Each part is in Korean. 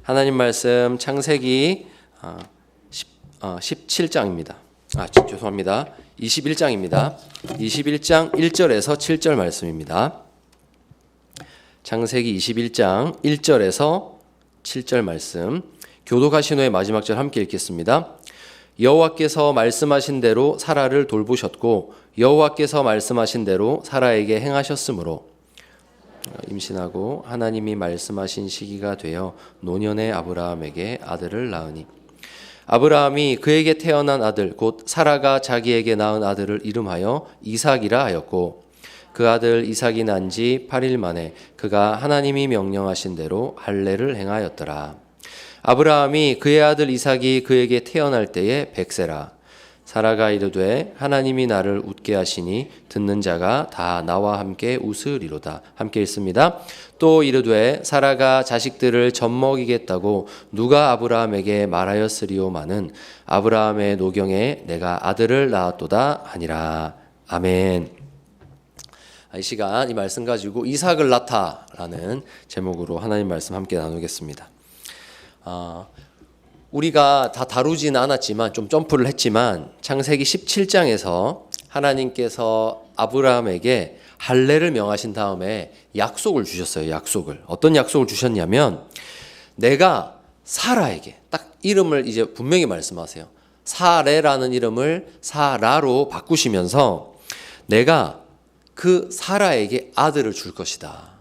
하나님 말씀 창세기 17장입니다. 죄송합니다. 21장입니다. 21장 1절에서 7절 말씀입니다. 창세기 21장 1절에서 7절 말씀. 교독하신 후에 마지막 절 함께 읽겠습니다. 여호와께서 말씀하신 대로 사라를 돌보셨고 여호와께서 말씀하신 대로 사라에게 행하셨으므로 임신하고 하나님이 말씀하신 시기가 되어 노년의 아브라함에게 아들을 낳으니 아브라함이 그에게 태어난 아들 곧 사라가 자기에게 낳은 아들을 이름하여 이삭이라 하였고 그 아들 이삭이 난 지 8일 만에 그가 하나님이 명령하신 대로 할례를 행하였더라. 아브라함이 그의 아들 이삭이 그에게 태어날 때에 100세라. 사라가 이르되 하나님이 나를 웃게 하시니 듣는 자가 다 나와 함께 웃으리로다. 함께 읽습니다. 또 이르되 사라가 자식들을 젖먹이겠다고 누가 아브라함에게 말하였으리오마는 아브라함의 노경에 내가 아들을 낳았도다 하니라. 아멘. 이 시간 이 말씀 가지고 이삭을 낳다라는 제목으로 하나님 말씀 함께 나누겠습니다. 우리가 다 다루지는 않았지만 좀 점프를 했지만 창세기 17장에서 하나님께서 아브라함에게 할례를 명하신 다음에 약속을 주셨어요. 약속을. 어떤 약속을 주셨냐면 내가 사라에게 딱 이름을 이제 분명히 말씀하세요. 사레라는 이름을 사라로 바꾸시면서 내가 그 사라에게 아들을 줄 것이다.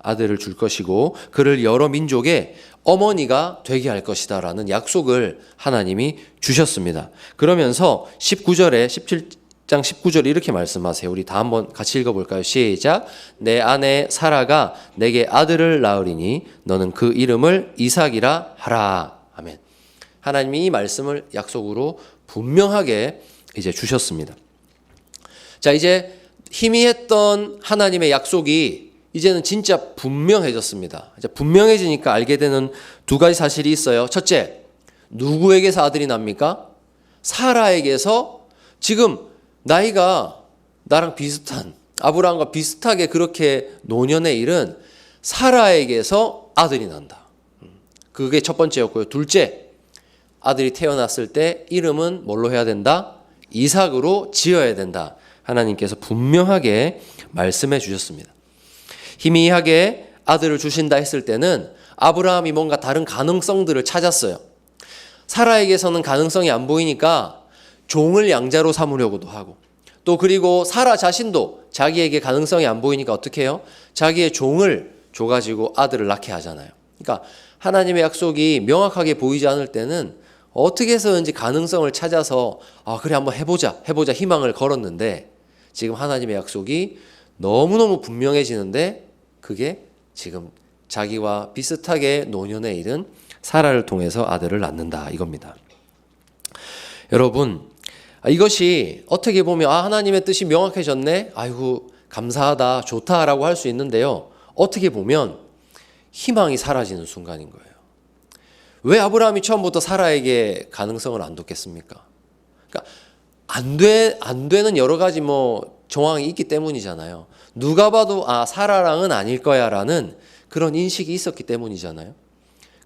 아들을 줄 것이고 그를 여러 민족의 어머니가 되게 할 것이다 라는 약속을 하나님이 주셨습니다. 그러면서 17장 19절에 이렇게 말씀하세요. 우리 다 한번 같이 읽어볼까요? 시작. 내 아내 사라가 내게 아들을 낳으리니 너는 그 이름을 이삭이라 하라. 아멘. 하나님이 이 말씀을 약속으로 분명하게 이제 주셨습니다. 자, 이제 희미했던 하나님의 약속이 이제는 진짜 분명해졌습니다. 이제 분명해지니까 알게 되는 두 가지 사실이 있어요. 첫째, 누구에게서 아들이 납니까? 사라에게서 지금 나이가 나랑 비슷한 아브라함과 비슷하게 그렇게 노년에 이른 사라에게서 아들이 난다. 그게 첫 번째였고요. 둘째, 아들이 태어났을 때 이름은 뭘로 해야 된다? 이삭으로 지어야 된다. 하나님께서 분명하게 말씀해 주셨습니다. 희미하게 아들을 주신다 했을 때는 아브라함이 뭔가 다른 가능성들을 찾았어요. 사라에게서는 가능성이 안 보이니까 종을 양자로 삼으려고도 하고 또 그리고 사라 자신도 자기에게 가능성이 안 보이니까 어떻게 해요? 자기의 종을 줘가지고 아들을 낳게 하잖아요. 그러니까 하나님의 약속이 명확하게 보이지 않을 때는 어떻게 해서든지 가능성을 찾아서 그래 한번 해보자 희망을 걸었는데 지금 하나님의 약속이 너무너무 분명해지는데 그게 지금 자기와 비슷하게 노년에 이른 사라를 통해서 아들을 낳는다 이겁니다. 여러분, 이것이 어떻게 보면 하나님의 뜻이 명확해졌네. 아이고 감사하다 좋다라고 할 수 있는데요. 어떻게 보면 희망이 사라지는 순간인 거예요. 왜 아브라함이 처음부터 사라에게 가능성을 안 뒀겠습니까? 그러니까 안 되는 여러 가지 정황이 있기 때문이잖아요. 누가 봐도 사라랑은 아닐 거야 라는 그런 인식이 있었기 때문이잖아요.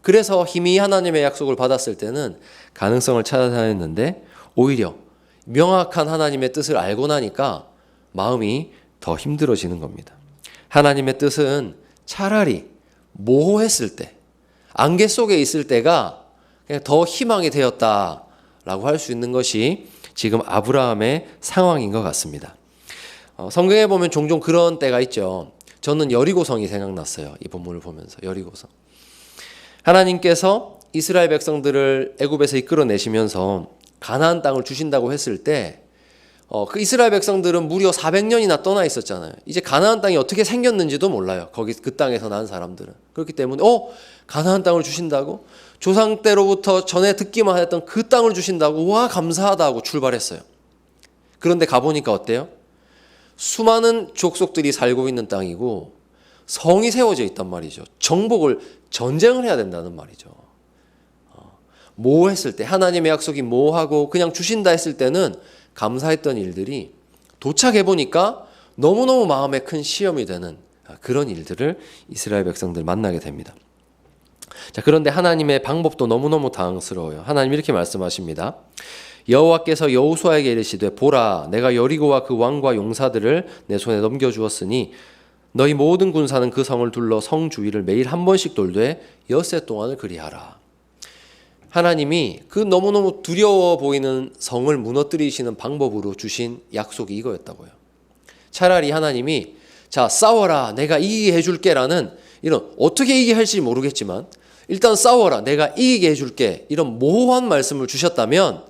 그래서 희미히 하나님의 약속을 받았을 때는 가능성을 찾아다녔는데 오히려 명확한 하나님의 뜻을 알고 나니까 마음이 더 힘들어지는 겁니다. 하나님의 뜻은 차라리 모호했을 때, 안개 속에 있을 때가 그냥 더 희망이 되었다라고 할 수 있는 것이 지금 아브라함의 상황인 것 같습니다. 성경에 보면 종종 그런 때가 있죠. 저는 여리고성이 생각났어요. 이 본문을 보면서 여리고성. 하나님께서 이스라엘 백성들을 애굽에서 이끌어내시면서 가나안 땅을 주신다고 했을 때 그 이스라엘 백성들은 무려 400년이나 떠나 있었잖아요. 이제 가나안 땅이 어떻게 생겼는지도 몰라요. 거기 그 땅에서 난 사람들은. 그렇기 때문에 가나안 땅을 주신다고? 조상 때로부터 전에 듣기만 했던 그 땅을 주신다고? 와 감사하다 하고 출발했어요. 그런데 가보니까 어때요? 수많은 족속들이 살고 있는 땅이고 성이 세워져 있단 말이죠. 전쟁을 해야 된다는 말이죠. 모호했을 때 하나님의 약속이 모호하고 그냥 주신다 했을 때는 감사했던 일들이 도착해보니까 너무너무 마음에 큰 시험이 되는 그런 일들을 이스라엘 백성들 만나게 됩니다. 자, 그런데 하나님의 방법도 너무너무 당황스러워요. 하나님 이렇게 말씀하십니다. 여호와께서 여호수아에게 이르시되 보라 내가 여리고와 그 왕과 용사들을 내 손에 넘겨주었으니 너희 모든 군사는 그 성을 둘러 성 주위를 매일 한 번씩 돌되 엿새 동안을 그리하라. 하나님이 그 너무너무 두려워 보이는 성을 무너뜨리시는 방법으로 주신 약속이 이거였다고요. 차라리 하나님이 자 싸워라 내가 이기게 해줄게 라는 이런 어떻게 이기게 할지 모르겠지만 일단 싸워라 내가 이기게 해줄게 이런 모호한 말씀을 주셨다면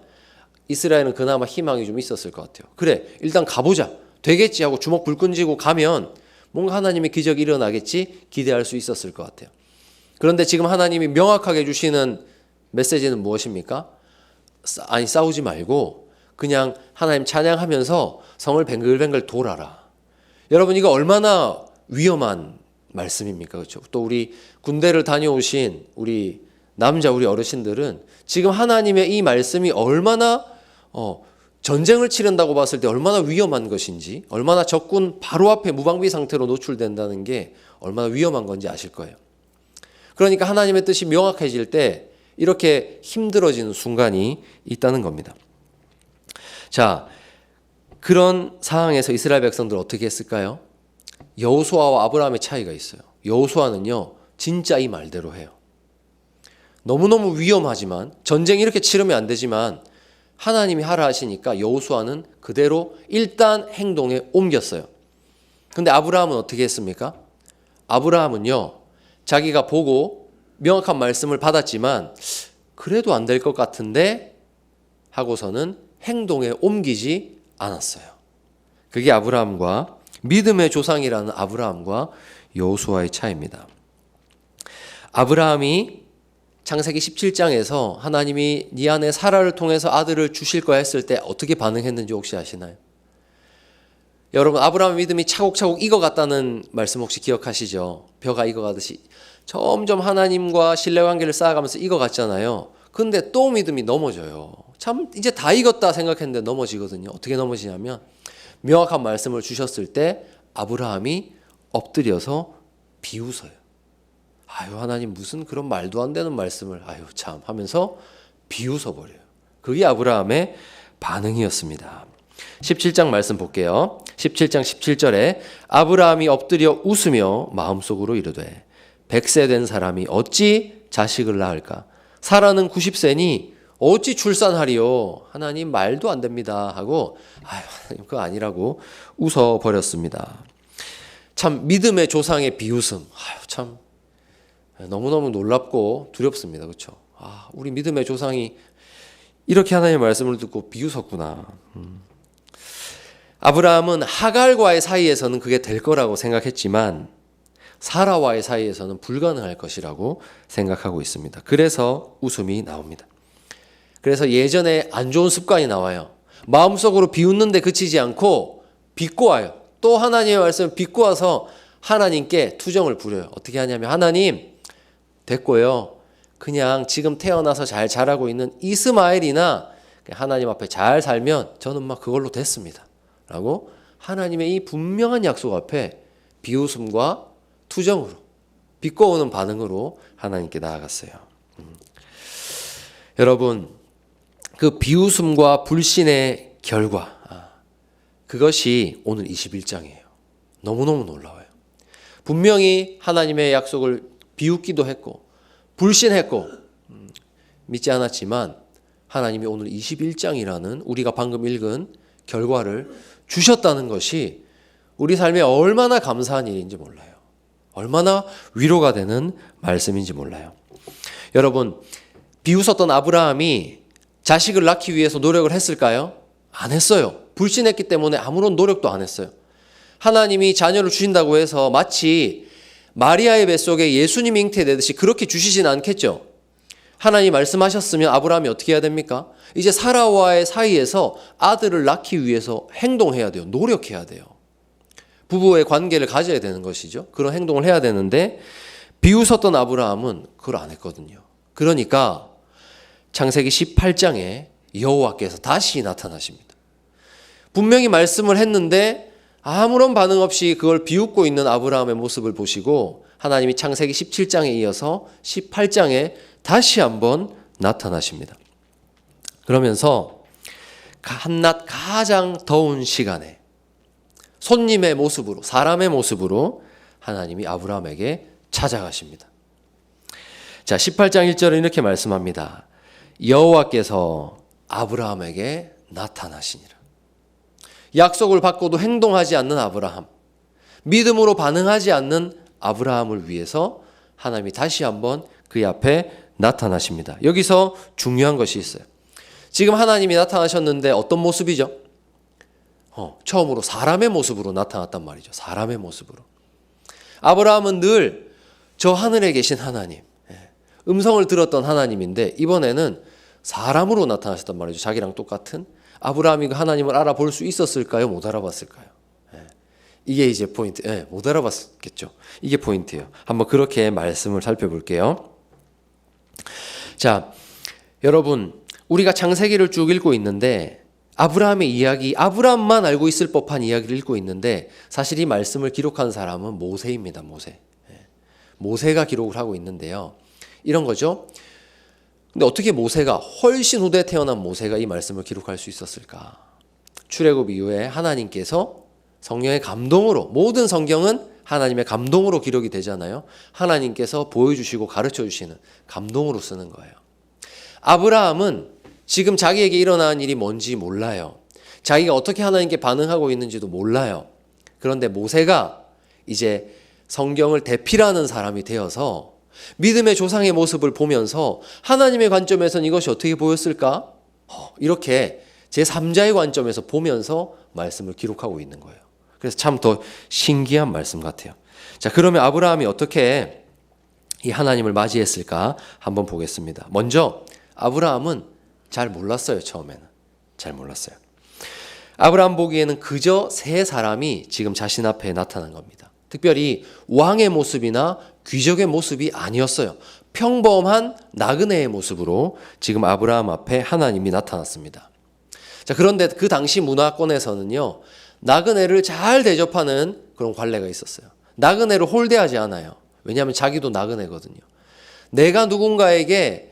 이스라엘은 그나마 희망이 좀 있었을 것 같아요. 그래 일단 가보자 되겠지 하고 주먹 불끈 쥐고 가면 뭔가 하나님의 기적이 일어나겠지 기대할 수 있었을 것 같아요. 그런데 지금 하나님이 명확하게 주시는 메시지는 무엇입니까? 아니 싸우지 말고 그냥 하나님 찬양하면서 성을 뱅글뱅글 돌아라. 여러분 이거 얼마나 위험한 말씀입니까? 그렇죠? 또 우리 군대를 다녀오신 우리 우리 어르신들은 지금 하나님의 이 말씀이 얼마나 전쟁을 치른다고 봤을 때 얼마나 위험한 것인지, 얼마나 적군 바로 앞에 무방비 상태로 노출된다는 게 얼마나 위험한 건지 아실 거예요. 그러니까 하나님의 뜻이 명확해질 때 이렇게 힘들어지는 순간이 있다는 겁니다. 자, 그런 상황에서 이스라엘 백성들 어떻게 했을까요? 여호수아와 아브라함의 차이가 있어요. 여호수아는요, 진짜 이 말대로 해요. 너무너무 위험하지만 전쟁 이렇게 치르면 안 되지만 하나님이 하라 하시니까 여호수아는 그대로 일단 행동에 옮겼어요. 근데 아브라함은 어떻게 했습니까? 아브라함은요, 자기가 보고 명확한 말씀을 받았지만 그래도 안 될 것 같은데 하고서는 행동에 옮기지 않았어요. 그게 아브라함과 믿음의 조상이라는 아브라함과 여호수아의 차이입니다. 아브라함이 창세기 17장에서 하나님이 네 안에 사라를 통해서 아들을 주실 거야 했을 때 어떻게 반응했는지 혹시 아시나요? 여러분 아브라함의 믿음이 차곡차곡 익어갔다는 말씀 혹시 기억하시죠? 벼가 익어가듯이 점점 하나님과 신뢰관계를 쌓아가면서 익어갔잖아요. 근데 또 믿음이 넘어져요. 참 이제 다 익었다 생각했는데 넘어지거든요. 어떻게 넘어지냐면 명확한 말씀을 주셨을 때 아브라함이 엎드려서 비웃어요. 아유 하나님 무슨 그런 말도 안 되는 말씀을 아유 참 하면서 비웃어버려요. 그게 아브라함의 반응이었습니다. 17장 말씀 볼게요. 17장 17절에 아브라함이 엎드려 웃으며 마음속으로 이르되 100세 된 사람이 어찌 자식을 낳을까? 사라는 90세니 어찌 출산하리요? 하나님 말도 안 됩니다 하고 아유 하나님 그거 아니라고 웃어버렸습니다. 참 믿음의 조상의 비웃음 아유 참 너무너무 놀랍고 두렵습니다. 그렇죠? 아, 우리 믿음의 조상이 이렇게 하나님의 말씀을 듣고 비웃었구나. 아브라함은 하갈과의 사이에서는 그게 될 거라고 생각했지만 사라와의 사이에서는 불가능할 것이라고 생각하고 있습니다. 그래서 웃음이 나옵니다. 그래서 예전에 안 좋은 습관이 나와요. 마음속으로 비웃는데 그치지 않고 비꼬아요. 또 하나님의 말씀을 비꼬아서 하나님께 투정을 부려요. 어떻게 하냐면 하나님 됐고요. 그냥 지금 태어나서 잘 자라고 있는 이스마엘이나 하나님 앞에 잘 살면 저는 막 그걸로 됐습니다. 라고 하나님의 이 분명한 약속 앞에 비웃음과 투정으로 비꼬우는 반응으로 하나님께 나아갔어요. 여러분 그 비웃음과 불신의 결과 그것이 오늘 21장이에요. 너무너무 놀라워요. 분명히 하나님의 약속을 비웃기도 했고 불신했고 믿지 않았지만 하나님이 오늘 21장이라는 우리가 방금 읽은 결과를 주셨다는 것이 우리 삶에 얼마나 감사한 일인지 몰라요. 얼마나 위로가 되는 말씀인지 몰라요. 여러분 비웃었던 아브라함이 자식을 낳기 위해서 노력을 했을까요? 안 했어요. 불신했기 때문에 아무런 노력도 안 했어요. 하나님이 자녀를 주신다고 해서 마치 마리아의 뱃속에 예수님 잉태되듯이 그렇게 주시진 않겠죠. 하나님 말씀하셨으면 아브라함이 어떻게 해야 됩니까? 이제 사라와의 사이에서 아들을 낳기 위해서 행동해야 돼요. 노력해야 돼요. 부부의 관계를 가져야 되는 것이죠. 그런 행동을 해야 되는데 비웃었던 아브라함은 그걸 안 했거든요. 그러니까 창세기 18장에 여호와께서 다시 나타나십니다. 분명히 말씀을 했는데 아무런 반응 없이 그걸 비웃고 있는 아브라함의 모습을 보시고 하나님이 창세기 17장에 이어서 18장에 다시 한번 나타나십니다. 그러면서 한낮 가장 더운 시간에 손님의 모습으로, 사람의 모습으로 하나님이 아브라함에게 찾아가십니다. 자, 18장 1절은 이렇게 말씀합니다. 여호와께서 아브라함에게 나타나시니라. 약속을 받고도 행동하지 않는 아브라함, 믿음으로 반응하지 않는 아브라함을 위해서 하나님이 다시 한번 그의 앞에 나타나십니다. 여기서 중요한 것이 있어요. 지금 하나님이 나타나셨는데 어떤 모습이죠? 처음으로 사람의 모습으로 나타났단 말이죠. 사람의 모습으로. 아브라함은 늘 저 하늘에 계신 하나님, 음성을 들었던 하나님인데 이번에는 사람으로 나타나셨단 말이죠. 자기랑 똑같은. 아브라함이 그 하나님을 알아볼 수 있었을까요? 못 알아봤을까요? 이게 이제 포인트. 못 알아봤겠죠. 이게 포인트예요. 한번 그렇게 말씀을 살펴볼게요. 자, 여러분, 우리가 창세기를 쭉 읽고 있는데 아브라함의 이야기, 아브라함만 알고 있을 법한 이야기를 읽고 있는데 사실 이 말씀을 기록한 사람은 모세입니다. 모세. 모세가 기록을 하고 있는데요. 이런 거죠. 근데 어떻게 모세가, 훨씬 후대에 태어난 모세가 이 말씀을 기록할 수 있었을까? 출애굽 이후에 하나님께서 성령의 감동으로, 모든 성경은 하나님의 감동으로 기록이 되잖아요. 하나님께서 보여주시고 가르쳐주시는 감동으로 쓰는 거예요. 아브라함은 지금 자기에게 일어난 일이 뭔지 몰라요. 자기가 어떻게 하나님께 반응하고 있는지도 몰라요. 그런데 모세가 이제 성경을 대필하는 사람이 되어서 믿음의 조상의 모습을 보면서 하나님의 관점에서는 이것이 어떻게 보였을까? 이렇게 제3자의 관점에서 보면서 말씀을 기록하고 있는 거예요. 그래서 참 더 신기한 말씀 같아요. 자, 그러면 아브라함이 어떻게 이 하나님을 맞이했을까 한번 보겠습니다. 먼저 아브라함은 잘 몰랐어요. 처음에는 잘 몰랐어요. 아브라함 보기에는 그저 세 사람이 지금 자신 앞에 나타난 겁니다. 특별히 왕의 모습이나 귀족의 모습이 아니었어요. 평범한 나그네의 모습으로 지금 아브라함 앞에 하나님이 나타났습니다. 자, 그런데 그 당시 문화권에서는요, 나그네를 잘 대접하는 그런 관례가 있었어요. 나그네를 홀대하지 않아요. 왜냐하면 자기도 나그네거든요. 내가 누군가에게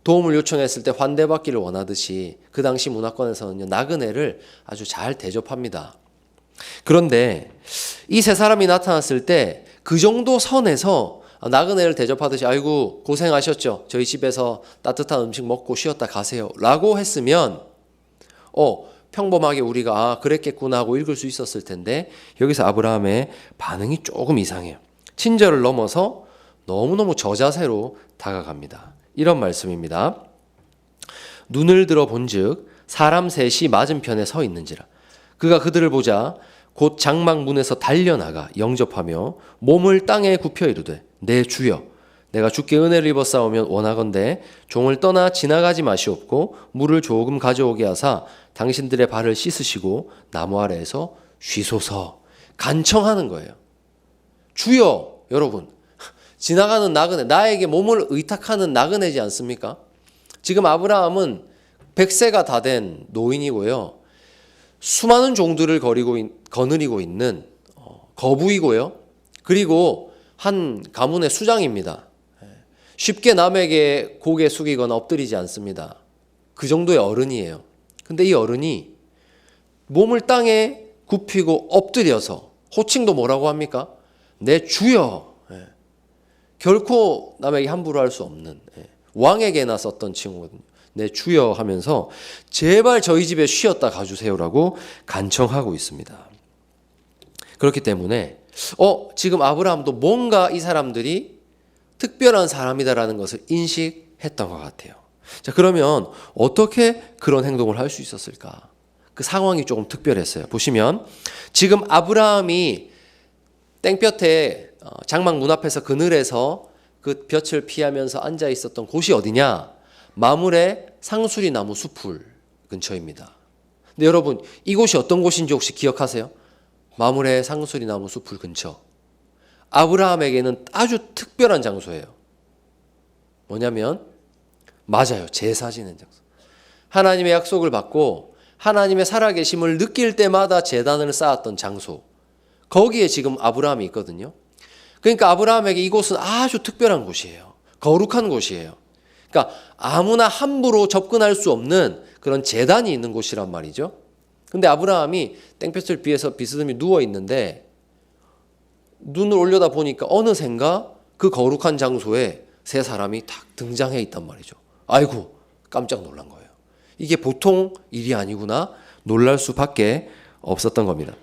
도움을 요청했을 때 환대받기를 원하듯이 그 당시 문화권에서는요, 나그네를 아주 잘 대접합니다. 그런데 이 세 사람이 나타났을 때 그 정도 선에서 나그네를 대접하듯이 아이고 고생하셨죠. 저희 집에서 따뜻한 음식 먹고 쉬었다 가세요 라고 했으면 평범하게 우리가 그랬겠구나 하고 읽을 수 있었을 텐데 여기서 아브라함의 반응이 조금 이상해요. 친절을 넘어서 너무너무 저자세로 다가갑니다. 이런 말씀입니다. 눈을 들어 본즉 사람 셋이 맞은편에 서 있는지라. 그가 그들을 보자 곧 장막문에서 달려나가 영접하며 몸을 땅에 굽혀 이르되 내 주여 내가 주께 은혜를 입어 싸우면 원하건대 종을 떠나 지나가지 마시옵고 물을 조금 가져오게 하사 당신들의 발을 씻으시고 나무 아래에서 쉬소서. 간청하는 거예요. 주여. 여러분, 지나가는 나그네, 나에게 몸을 의탁하는 나그네지 않습니까? 지금 아브라함은 100세가 다 된 노인이고요. 수많은 종들을 거느리고 있는 거부이고요. 그리고 한 가문의 수장입니다. 쉽게 남에게 고개 숙이거나 엎드리지 않습니다. 그 정도의 어른이에요. 근데 이 어른이 몸을 땅에 굽히고 엎드려서 호칭도 뭐라고 합니까? 내 주여. 결코 남에게 함부로 할 수 없는 왕에게나 썼던 칭호거든요. 내 주여 하면서 제발 저희 집에 쉬었다 가주세요라고 간청하고 있습니다. 그렇기 때문에 지금 아브라함도 뭔가 이 사람들이 특별한 사람이다라는 것을 인식했던 것 같아요. 자, 그러면 어떻게 그런 행동을 할 수 있었을까? 그 상황이 조금 특별했어요. 보시면 지금 아브라함이 땡볕에 장막 문 앞에서 그늘에서 그 볕을 피하면서 앉아 있었던 곳이 어디냐? 마므레 상수리 나무 숲을 근처입니다. 근데 여러분, 이곳이 어떤 곳인지 혹시 기억하세요? 마므레 상수리 나무 숲을 근처. 아브라함에게는 아주 특별한 장소예요. 뭐냐면 맞아요. 제사 지는 장소. 하나님의 약속을 받고 하나님의 살아계심을 느낄 때마다 제단을 쌓았던 장소. 거기에 지금 아브라함이 있거든요. 그러니까 아브라함에게 이곳은 아주 특별한 곳이에요. 거룩한 곳이에요. 그러니까 아무나 함부로 접근할 수 없는 그런 제단이 있는 곳이란 말이죠. 근데 아브라함이 땡볕을 피해서 비스듬히 누워 있는데 눈을 올려다 보니까 어느샌가 그 거룩한 장소에 세 사람이 딱 등장해 있단 말이죠. 아이고, 깜짝 놀란 거예요. 이게 보통 일이 아니구나 놀랄 수밖에 없었던 겁니다.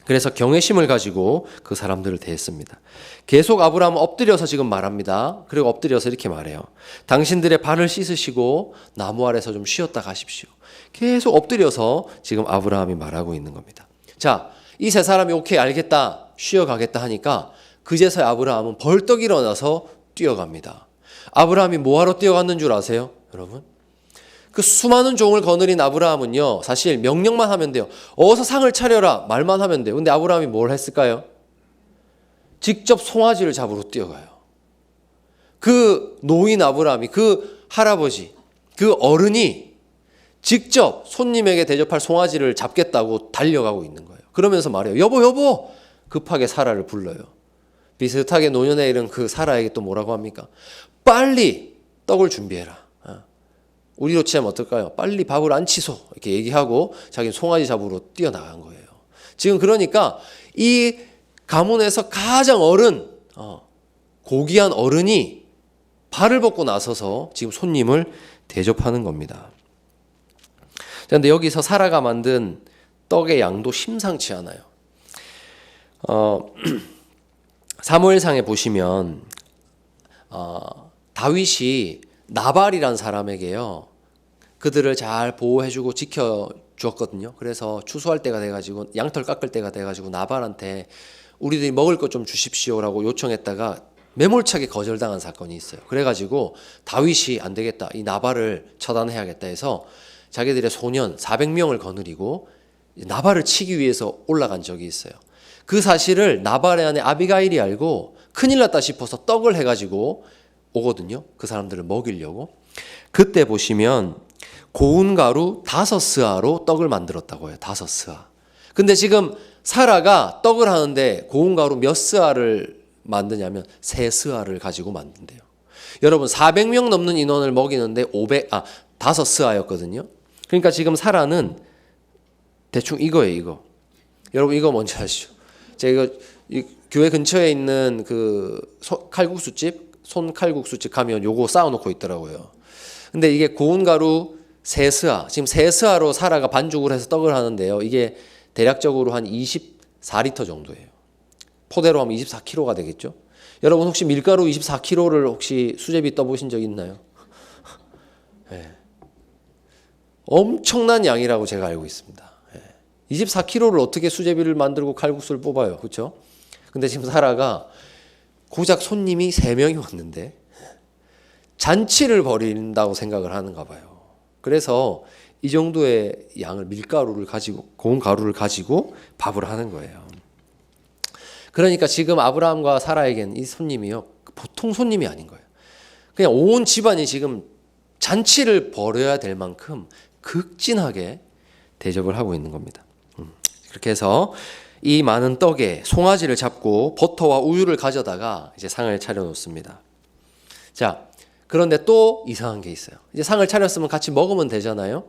그래서 경외심을 가지고 그 사람들을 대했습니다. 계속 아브라함은 엎드려서 지금 말합니다. 그리고 엎드려서 이렇게 말해요. 당신들의 발을 씻으시고 나무 아래서 좀 쉬었다 가십시오. 계속 엎드려서 지금 아브라함이 말하고 있는 겁니다. 자, 이 세 사람이 오케이 알겠다 쉬어가겠다 하니까 그제서야 아브라함은 벌떡 일어나서 뛰어갑니다. 아브라함이 뭐하러 뛰어갔는 줄 아세요? 여러분? 그 수많은 종을 거느린 아브라함은요, 사실 명령만 하면 돼요. 어서 상을 차려라 말만 하면 돼요. 근데 아브라함이 뭘 했을까요? 직접 송아지를 잡으러 뛰어가요. 그 노인 아브라함이, 그 할아버지, 그 어른이 직접 손님에게 대접할 송아지를 잡겠다고 달려가고 있는 거예요. 그러면서 말해요. 여보 여보, 급하게 사라를 불러요. 비슷하게 노년에 이른 그 사라에게 또 뭐라고 합니까? 빨리 떡을 준비해라. 우리로 치면 어떨까요? 빨리 밥을 안 치소 이렇게 얘기하고 자기는 송아지 잡으러 뛰어나간 거예요. 지금 그러니까 이 가문에서 가장 고귀한 어른이 발을 벗고 나서서 지금 손님을 대접하는 겁니다. 그런데 여기서 사라가 만든 떡의 양도 심상치 않아요. 사무엘상에 보시면 다윗이 나발이란 사람에게요, 그들을 잘 보호해주고 지켜주었거든요. 그래서 추수할 때가 돼가지고 양털 깎을 때가 돼가지고 나발한테 우리들이 먹을 것 좀 주십시오라고 요청했다가 매몰차게 거절당한 사건이 있어요. 그래가지고 다윗이 안 되겠다, 이 나발을 처단해야겠다 해서 자기들의 소년 400명을 거느리고 나발을 치기 위해서 올라간 적이 있어요. 그 사실을 나발의 아내 아비가일이 알고 큰일 났다 싶어서 떡을 해가지고 오거든요. 그 사람들을 먹이려고. 그때 보시면 고운 가루 5스아로 떡을 만들었다고 해요. 5스아. 근데 지금 사라가 떡을 하는데 고운 가루 몇 스아를 만드냐면 3스아를 가지고 만든대요. 여러분 400명 넘는 인원을 먹이는데 5스아였거든요. 그러니까 지금 사라는 대충 이거예요, 이거. 여러분 이거 뭔지 아시죠? 제가 이 교회 근처에 있는 그 칼국수집, 손칼국수집 가면 요거 쌓아놓고 있더라고요. 근데 이게 고운 가루 3스아, 지금 3스아로 사라가 반죽을 해서 떡을 하는데요. 이게 대략적으로 한 24리터 정도예요. 포대로 하면 24kg가 되겠죠. 여러분 혹시 밀가루 24kg를 혹시 수제비 떠보신 적 있나요? 네. 엄청난 양이라고 제가 알고 있습니다. 24kg를 어떻게 수제비를 만들고 칼국수를 뽑아요. 그렇죠? 근데 지금 사라가 고작 손님이 3명이 왔는데 잔치를 벌인다고 생각을 하는가 봐요. 그래서 이 정도의 양을 밀가루를 가지고, 고운 가루를 가지고 밥을 하는 거예요. 그러니까 지금 아브라함과 사라에겐 이 손님이요, 보통 손님이 아닌 거예요. 그냥 온 집안이 지금 잔치를 벌여야 될 만큼 극진하게 대접을 하고 있는 겁니다. 그렇게 해서 이 많은 떡에 송아지를 잡고 버터와 우유를 가져다가 이제 상을 차려놓습니다. 자, 그런데 또 이상한 게 있어요. 이제 상을 차렸으면 같이 먹으면 되잖아요.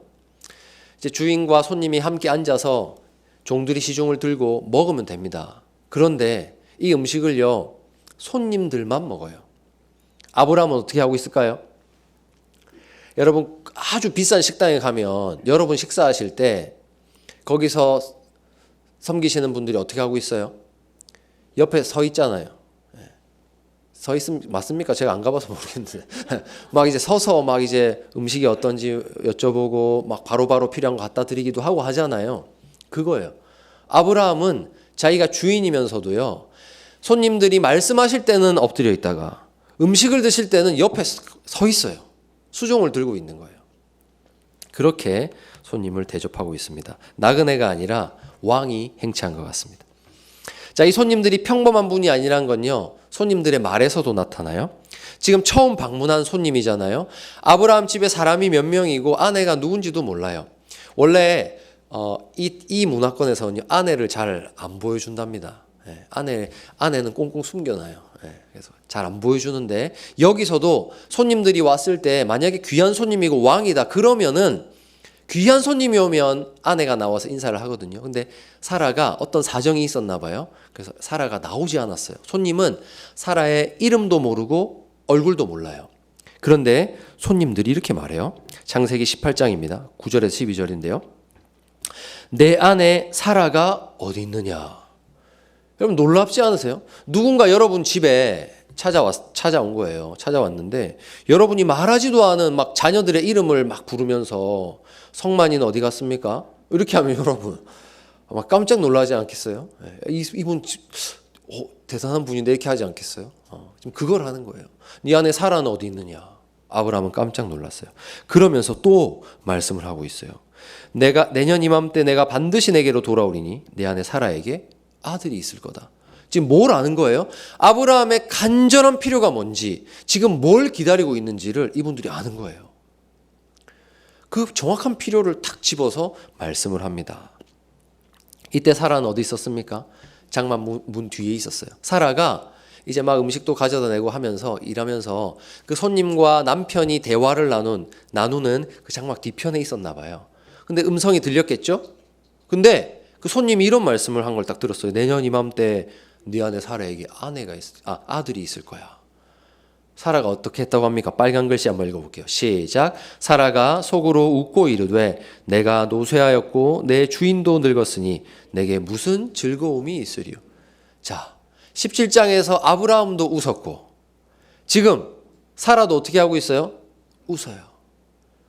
이제 주인과 손님이 함께 앉아서 종들이 시중을 들고 먹으면 됩니다. 그런데 이 음식을요, 손님들만 먹어요. 아브라함은 어떻게 하고 있을까요? 여러분 아주 비싼 식당에 가면 여러분 식사하실 때 거기서 섬기시는 분들이 어떻게 하고 있어요? 옆에 서 있잖아요. 서 있으면 맞습니까? 제가 안 가봐서 모르겠는데 막 이제 서서 막 이제 음식이 어떤지 여쭤보고 막 바로바로 필요한 거 갖다 드리기도 하고 하잖아요. 그거예요. 아브라함은 자기가 주인이면서도요, 손님들이 말씀하실 때는 엎드려 있다가 음식을 드실 때는 옆에 서 있어요. 수종을 들고 있는 거예요. 그렇게 손님을 대접하고 있습니다. 나그네가 아니라 왕이 행차한 것 같습니다. 자, 이 손님들이 평범한 분이 아니란 건요, 손님들의 말에서도 나타나요. 지금 처음 방문한 손님이잖아요. 아브라함 집에 사람이 몇 명이고 아내가 누군지도 몰라요. 원래 이 문화권에서는요, 아내를 잘 안 보여준답니다. 예, 아내는 꽁꽁 숨겨놔요. 예, 그래서 잘 안 보여주는데 여기서도 손님들이 왔을 때 만약에 귀한 손님이고 왕이다 그러면은 귀한 손님이 오면 아내가 나와서 인사를 하거든요. 근데 사라가 어떤 사정이 있었나 봐요. 그래서 사라가 나오지 않았어요. 손님은 사라의 이름도 모르고 얼굴도 몰라요. 그런데 손님들이 이렇게 말해요. 창세기 18장입니다. 9절에서 12절인데요. 내 아내 사라가 어디 있느냐? 여러분 놀랍지 않으세요? 누군가 여러분 집에 찾아온 거예요. 찾아왔는데 여러분이 말하지도 않은 막 자녀들의 이름을 막 부르면서 성만이는 어디 갔습니까? 이렇게 하면 여러분 아마 깜짝 놀라지 않겠어요? 이분 대단한 분인데 이렇게 하지 않겠어요? 지금 그걸 하는 거예요. 네 안에 사라는 어디 있느냐? 아브라함은 깜짝 놀랐어요. 그러면서 또 말씀을 하고 있어요. 내가 내년 이맘때 내가 반드시 내게로 돌아오리니 내 안에 사라에게 아들이 있을 거다. 지금 뭘 아는 거예요? 아브라함의 간절한 필요가 뭔지, 지금 뭘 기다리고 있는지를 이분들이 아는 거예요. 그 정확한 필요를 탁 집어서 말씀을 합니다. 이때 사라는 어디 있었습니까? 장막 문 뒤에 있었어요. 사라가 이제 막 음식도 가져다 내고 하면서 일하면서 그 손님과 남편이 대화를 나누는 그 장막 뒤편에 있었나 봐요. 근데 음성이 들렸겠죠? 근데 그 손님이 이런 말씀을 한 걸 딱 들었어요. 내년 이맘때 네 안에 사라에게 아들이 있을 거야. 사라가 어떻게 했다고 합니까? 빨간 글씨 한번 읽어볼게요. 시작. 사라가 속으로 웃고 이르되 내가 노쇠하였고 내 주인도 늙었으니 내게 무슨 즐거움이 있으리요. 자, 17장에서 아브라함도 웃었고 지금 사라도 어떻게 하고 있어요? 웃어요.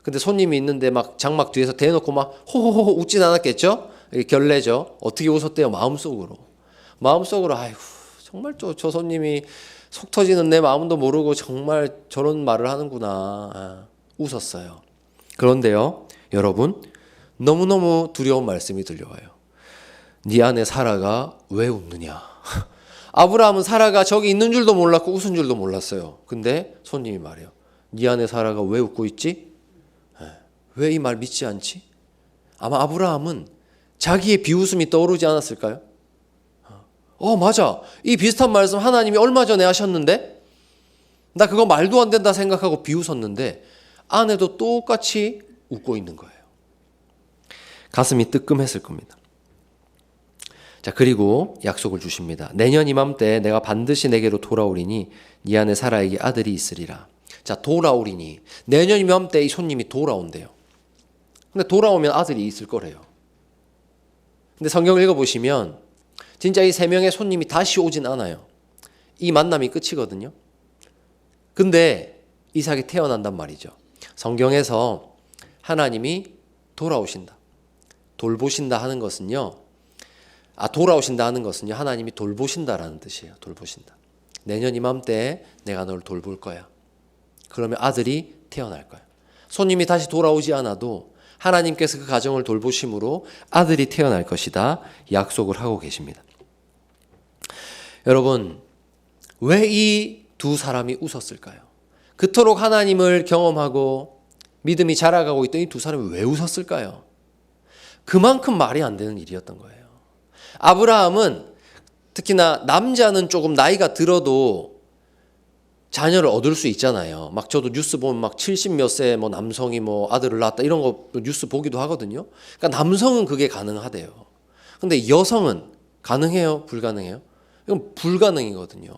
근데 손님이 있는데 막 장막 뒤에서 대놓고 막 호호호 웃진 않았겠죠? 이게 결례죠. 어떻게 웃었대요? 마음속으로 아이고 정말 저 손님이 속 터지는 내 마음도 모르고 정말 저런 말을 하는구나. 웃었어요. 그런데요, 여러분 너무너무 두려운 말씀이 들려와요. 네 안에 사라가 왜 웃느냐? 아브라함은 사라가 저기 있는 줄도 몰랐고 웃은 줄도 몰랐어요. 근데 손님이 말해요. 네 안에 사라가 왜 웃고 있지? 왜 이 말 믿지 않지? 아마 아브라함은 자기의 비웃음이 떠오르지 않았을까요? 맞아. 이 비슷한 말씀 하나님이 얼마 전에 하셨는데 나 그거 말도 안 된다 생각하고 비웃었는데 아내도 똑같이 웃고 있는 거예요. 가슴이 뜨끔했을 겁니다. 자, 그리고 약속을 주십니다. 내년 이맘때 내가 반드시 내게로 돌아오리니 네 안에 사라에게 아들이 있으리라. 자, 돌아오리니 내년 이맘때 이 손님이 돌아온대요. 근데 돌아오면 아들이 있을 거래요. 근데 성경을 읽어보시면 진짜 이 세 명의 손님이 다시 오진 않아요. 이 만남이 끝이거든요. 근데 이삭이 태어난단 말이죠. 성경에서 하나님이 돌아오신다. 돌보신다 하는 것은요. 돌아오신다 하는 것은요. 하나님이 돌보신다라는 뜻이에요. 돌보신다. 내년 이맘때 내가 널 돌볼 거야. 그러면 아들이 태어날 거야. 손님이 다시 돌아오지 않아도 하나님께서 그 가정을 돌보심으로 아들이 태어날 것이다. 약속을 하고 계십니다. 여러분, 왜 이 두 사람이 웃었을까요? 그토록 하나님을 경험하고 믿음이 자라가고 있던 이 두 사람이 왜 웃었을까요? 그만큼 말이 안 되는 일이었던 거예요. 아브라함은 특히나 남자는 조금 나이가 들어도 자녀를 얻을 수 있잖아요. 막 저도 뉴스 보면 막 70 몇 세 뭐 남성이 뭐 아들을 낳았다 이런 거 뉴스 보기도 하거든요. 그러니까 남성은 그게 가능하대요. 근데 여성은 가능해요? 불가능해요? 이건 불가능이거든요.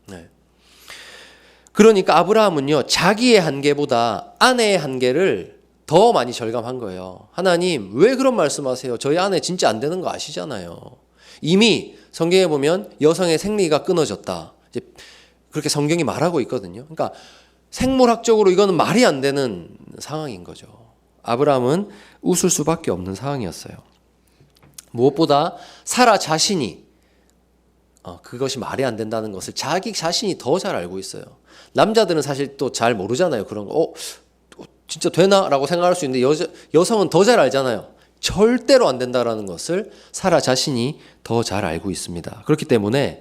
네. 그러니까 아브라함은요, 자기의 한계보다 아내의 한계를 더 많이 절감한 거예요. 하나님, 왜 그런 말씀하세요? 저희 아내 진짜 안 되는 거 아시잖아요. 이미 성경에 보면 여성의 생리가 끊어졌다. 이제 그렇게 성경이 말하고 있거든요. 그러니까 생물학적으로 이거는 말이 안 되는 상황인 거죠. 아브라함은 웃을 수밖에 없는 상황이었어요. 무엇보다 사라 자신이 그것이 말이 안 된다는 것을 자기 자신이 더 잘 알고 있어요. 남자들은 사실 또 잘 모르잖아요. 그런 거 진짜 되나? 라고 생각할 수 있는데 여성은 더 잘 알잖아요. 절대로 안 된다라는 것을 사라 자신이 더 잘 알고 있습니다. 그렇기 때문에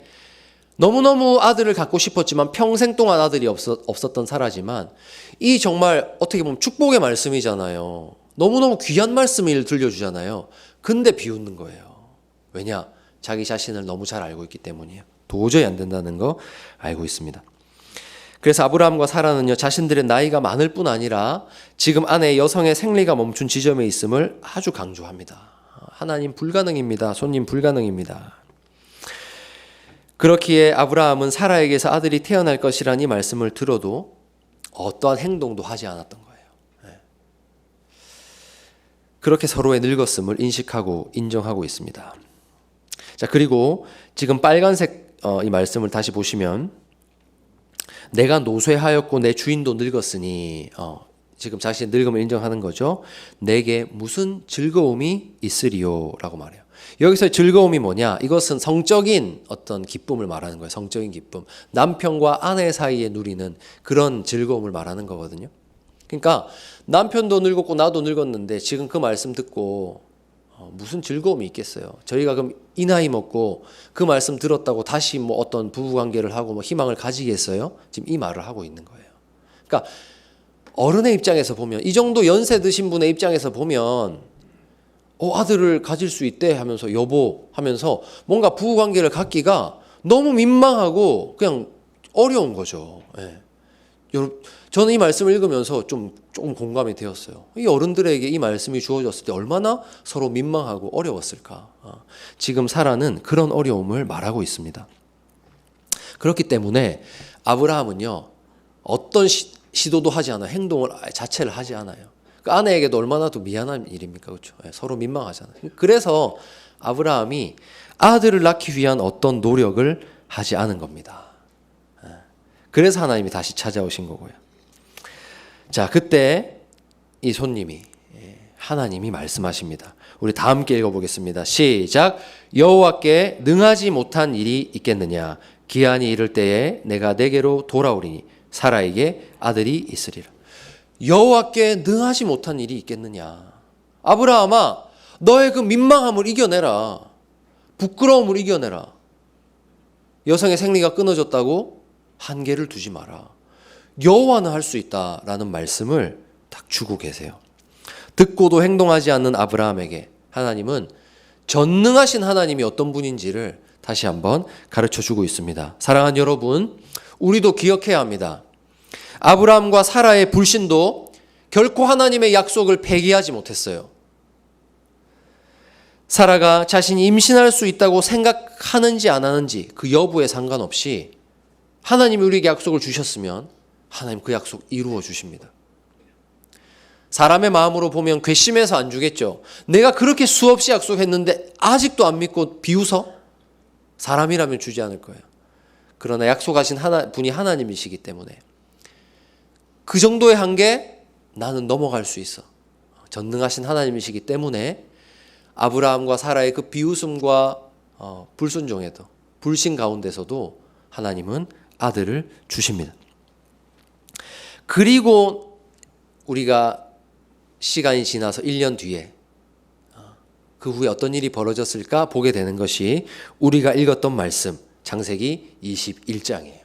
너무너무 아들을 갖고 싶었지만 평생 동안 아들이 없었던 사라지만 이 정말 어떻게 보면 축복의 말씀이잖아요. 너무너무 귀한 말씀을 들려주잖아요. 근데 비웃는 거예요. 왜냐? 자기 자신을 너무 잘 알고 있기 때문이에요. 도저히 안 된다는 거 알고 있습니다. 그래서 아브라함과 사라는요, 자신들의 나이가 많을 뿐 아니라 지금 아내 여성의 생리가 멈춘 지점에 있음을 아주 강조합니다. 하나님 불가능입니다. 손님 불가능입니다. 그렇기에 아브라함은 사라에게서 아들이 태어날 것이라는 이 말씀을 들어도 어떠한 행동도 하지 않았던 거예요. 그렇게 서로의 늙었음을 인식하고 인정하고 있습니다. 자, 그리고 지금 빨간색 이 말씀을 다시 보시면, 내가 노쇠하였고 내 주인도 늙었으니, 지금 자신의 늙음을 인정하는 거죠. 내게 무슨 즐거움이 있으리요 라고 말해요. 여기서 즐거움이 뭐냐? 이것은 성적인 어떤 기쁨을 말하는 거예요. 성적인 기쁨. 남편과 아내 사이에 누리는 그런 즐거움을 말하는 거거든요. 그러니까 남편도 늙었고 나도 늙었는데 지금 그 말씀 듣고 무슨 즐거움이 있겠어요. 저희가 그럼 이 나이 먹고 그 말씀 들었다고 다시 뭐 어떤 부부관계를 하고 뭐 희망을 가지겠어요? 지금 이 말을 하고 있는 거예요. 그러니까 어른의 입장에서 보면, 이 정도 연세 드신 분의 입장에서 보면 아들을 가질 수 있대 하면서 여보 하면서 뭔가 부부관계를 갖기가 너무 민망하고 그냥 어려운 거죠. 예. 여러분, 저는 이 말씀을 읽으면서 조금 공감이 되었어요. 이 어른들에게 이 말씀이 주어졌을 때 얼마나 서로 민망하고 어려웠을까. 지금 사라는 그런 어려움을 말하고 있습니다. 그렇기 때문에 아브라함은요, 어떤 시도도 하지 않아요. 행동을 자체를 하지 않아요. 그 아내에게도 얼마나 더 미안한 일입니까? 그렇죠? 서로 민망하잖아요. 그래서 아브라함이 아들을 낳기 위한 어떤 노력을 하지 않은 겁니다. 그래서 하나님이 다시 찾아오신 거고요. 자, 그때 이 손님이, 하나님이 말씀하십니다. 우리 다 함께 읽어보겠습니다. 시작. 여호와께 능하지 못한 일이 있겠느냐? 기한이 이를 때에 내가 내게로 돌아오리니 사라에게 아들이 있으리라. 여호와께 능하지 못한 일이 있겠느냐? 아브라함아, 너의 그 민망함을 이겨내라. 부끄러움을 이겨내라. 여성의 생리가 끊어졌다고 한계를 두지 마라. 여호와는 할 수 있다라는 말씀을 딱 주고 계세요. 듣고도 행동하지 않는 아브라함에게 하나님은 전능하신 하나님이 어떤 분인지를 다시 한번 가르쳐 주고 있습니다. 사랑하는 여러분, 우리도 기억해야 합니다. 아브라함과 사라의 불신도 결코 하나님의 약속을 폐기하지 못했어요. 사라가 자신이 임신할 수 있다고 생각하는지 안 하는지 그 여부에 상관없이 하나님이 우리에게 약속을 주셨으면 하나님 그 약속 이루어 주십니다. 사람의 마음으로 보면 괘씸해서 안 주겠죠. 내가 그렇게 수없이 약속했는데 아직도 안 믿고 비웃어? 사람이라면 주지 않을 거예요. 그러나 약속하신 분이 하나님이시기 때문에 그 정도의 한계 나는 넘어갈 수 있어. 전능하신 하나님이시기 때문에 아브라함과 사라의 그 비웃음과 불순종에도, 불신 가운데서도 하나님은 아들을 주십니다. 그리고 우리가 시간이 지나서 1년 뒤에 그 후에 어떤 일이 벌어졌을까 보게 되는 것이 우리가 읽었던 말씀, 창세기 21장이에요.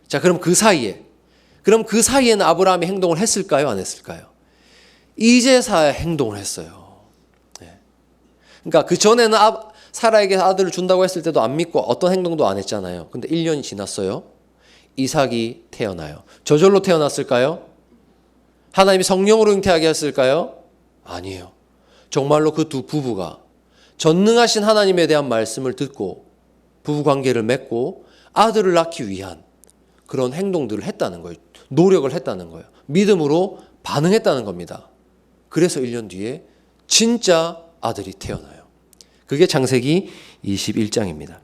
자, 그럼 그 사이에는 아브라함이 행동을 했을까요? 안 했을까요? 이제서야 행동을 했어요. 네. 그러니까 그 전에는 사라에게 아들을 준다고 했을 때도 안 믿고 어떤 행동도 안 했잖아요. 근데 1년이 지났어요. 이삭이 태어나요. 저절로 태어났을까요? 하나님이 성령으로 잉태하게 했을까요? 아니에요. 정말로 그 두 부부가 전능하신 하나님에 대한 말씀을 듣고 부부관계를 맺고 아들을 낳기 위한 그런 행동들을 했다는 거예요. 노력을 했다는 거예요. 믿음으로 반응했다는 겁니다. 그래서 1년 뒤에 진짜 아들이 태어나요. 그게 창세기 21장입니다.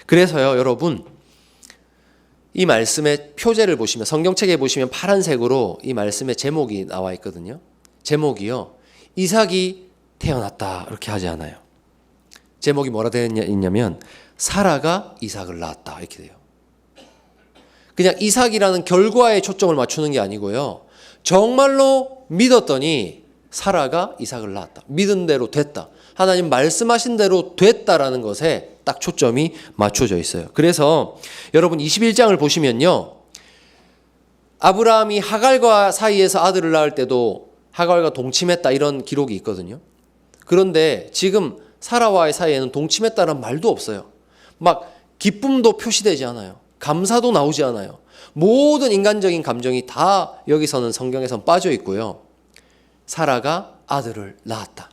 그래서요, 여러분, 이 말씀의 표제를 보시면, 성경책에 보시면 파란색으로 이 말씀의 제목이 나와 있거든요. 제목이요, 이삭이 태어났다 이렇게 하지 않아요. 제목이 뭐라 되어 있냐면 사라가 이삭을 낳았다 이렇게 돼요. 그냥 이삭이라는 결과에 초점을 맞추는 게 아니고요, 정말로 믿었더니 사라가 이삭을 낳았다. 믿은 대로 됐다. 하나님 말씀하신 대로 됐다라는 것에 딱 초점이 맞춰져 있어요. 그래서 여러분 21장을 보시면요, 아브라함이 하갈과 사이에서 아들을 낳을 때도 하갈과 동침했다 이런 기록이 있거든요. 그런데 지금 사라와의 사이에는 동침했다는 말도 없어요. 막 기쁨도 표시되지 않아요. 감사도 나오지 않아요. 모든 인간적인 감정이 다 여기서는 성경에선 빠져 있고요. 사라가 아들을 낳았다.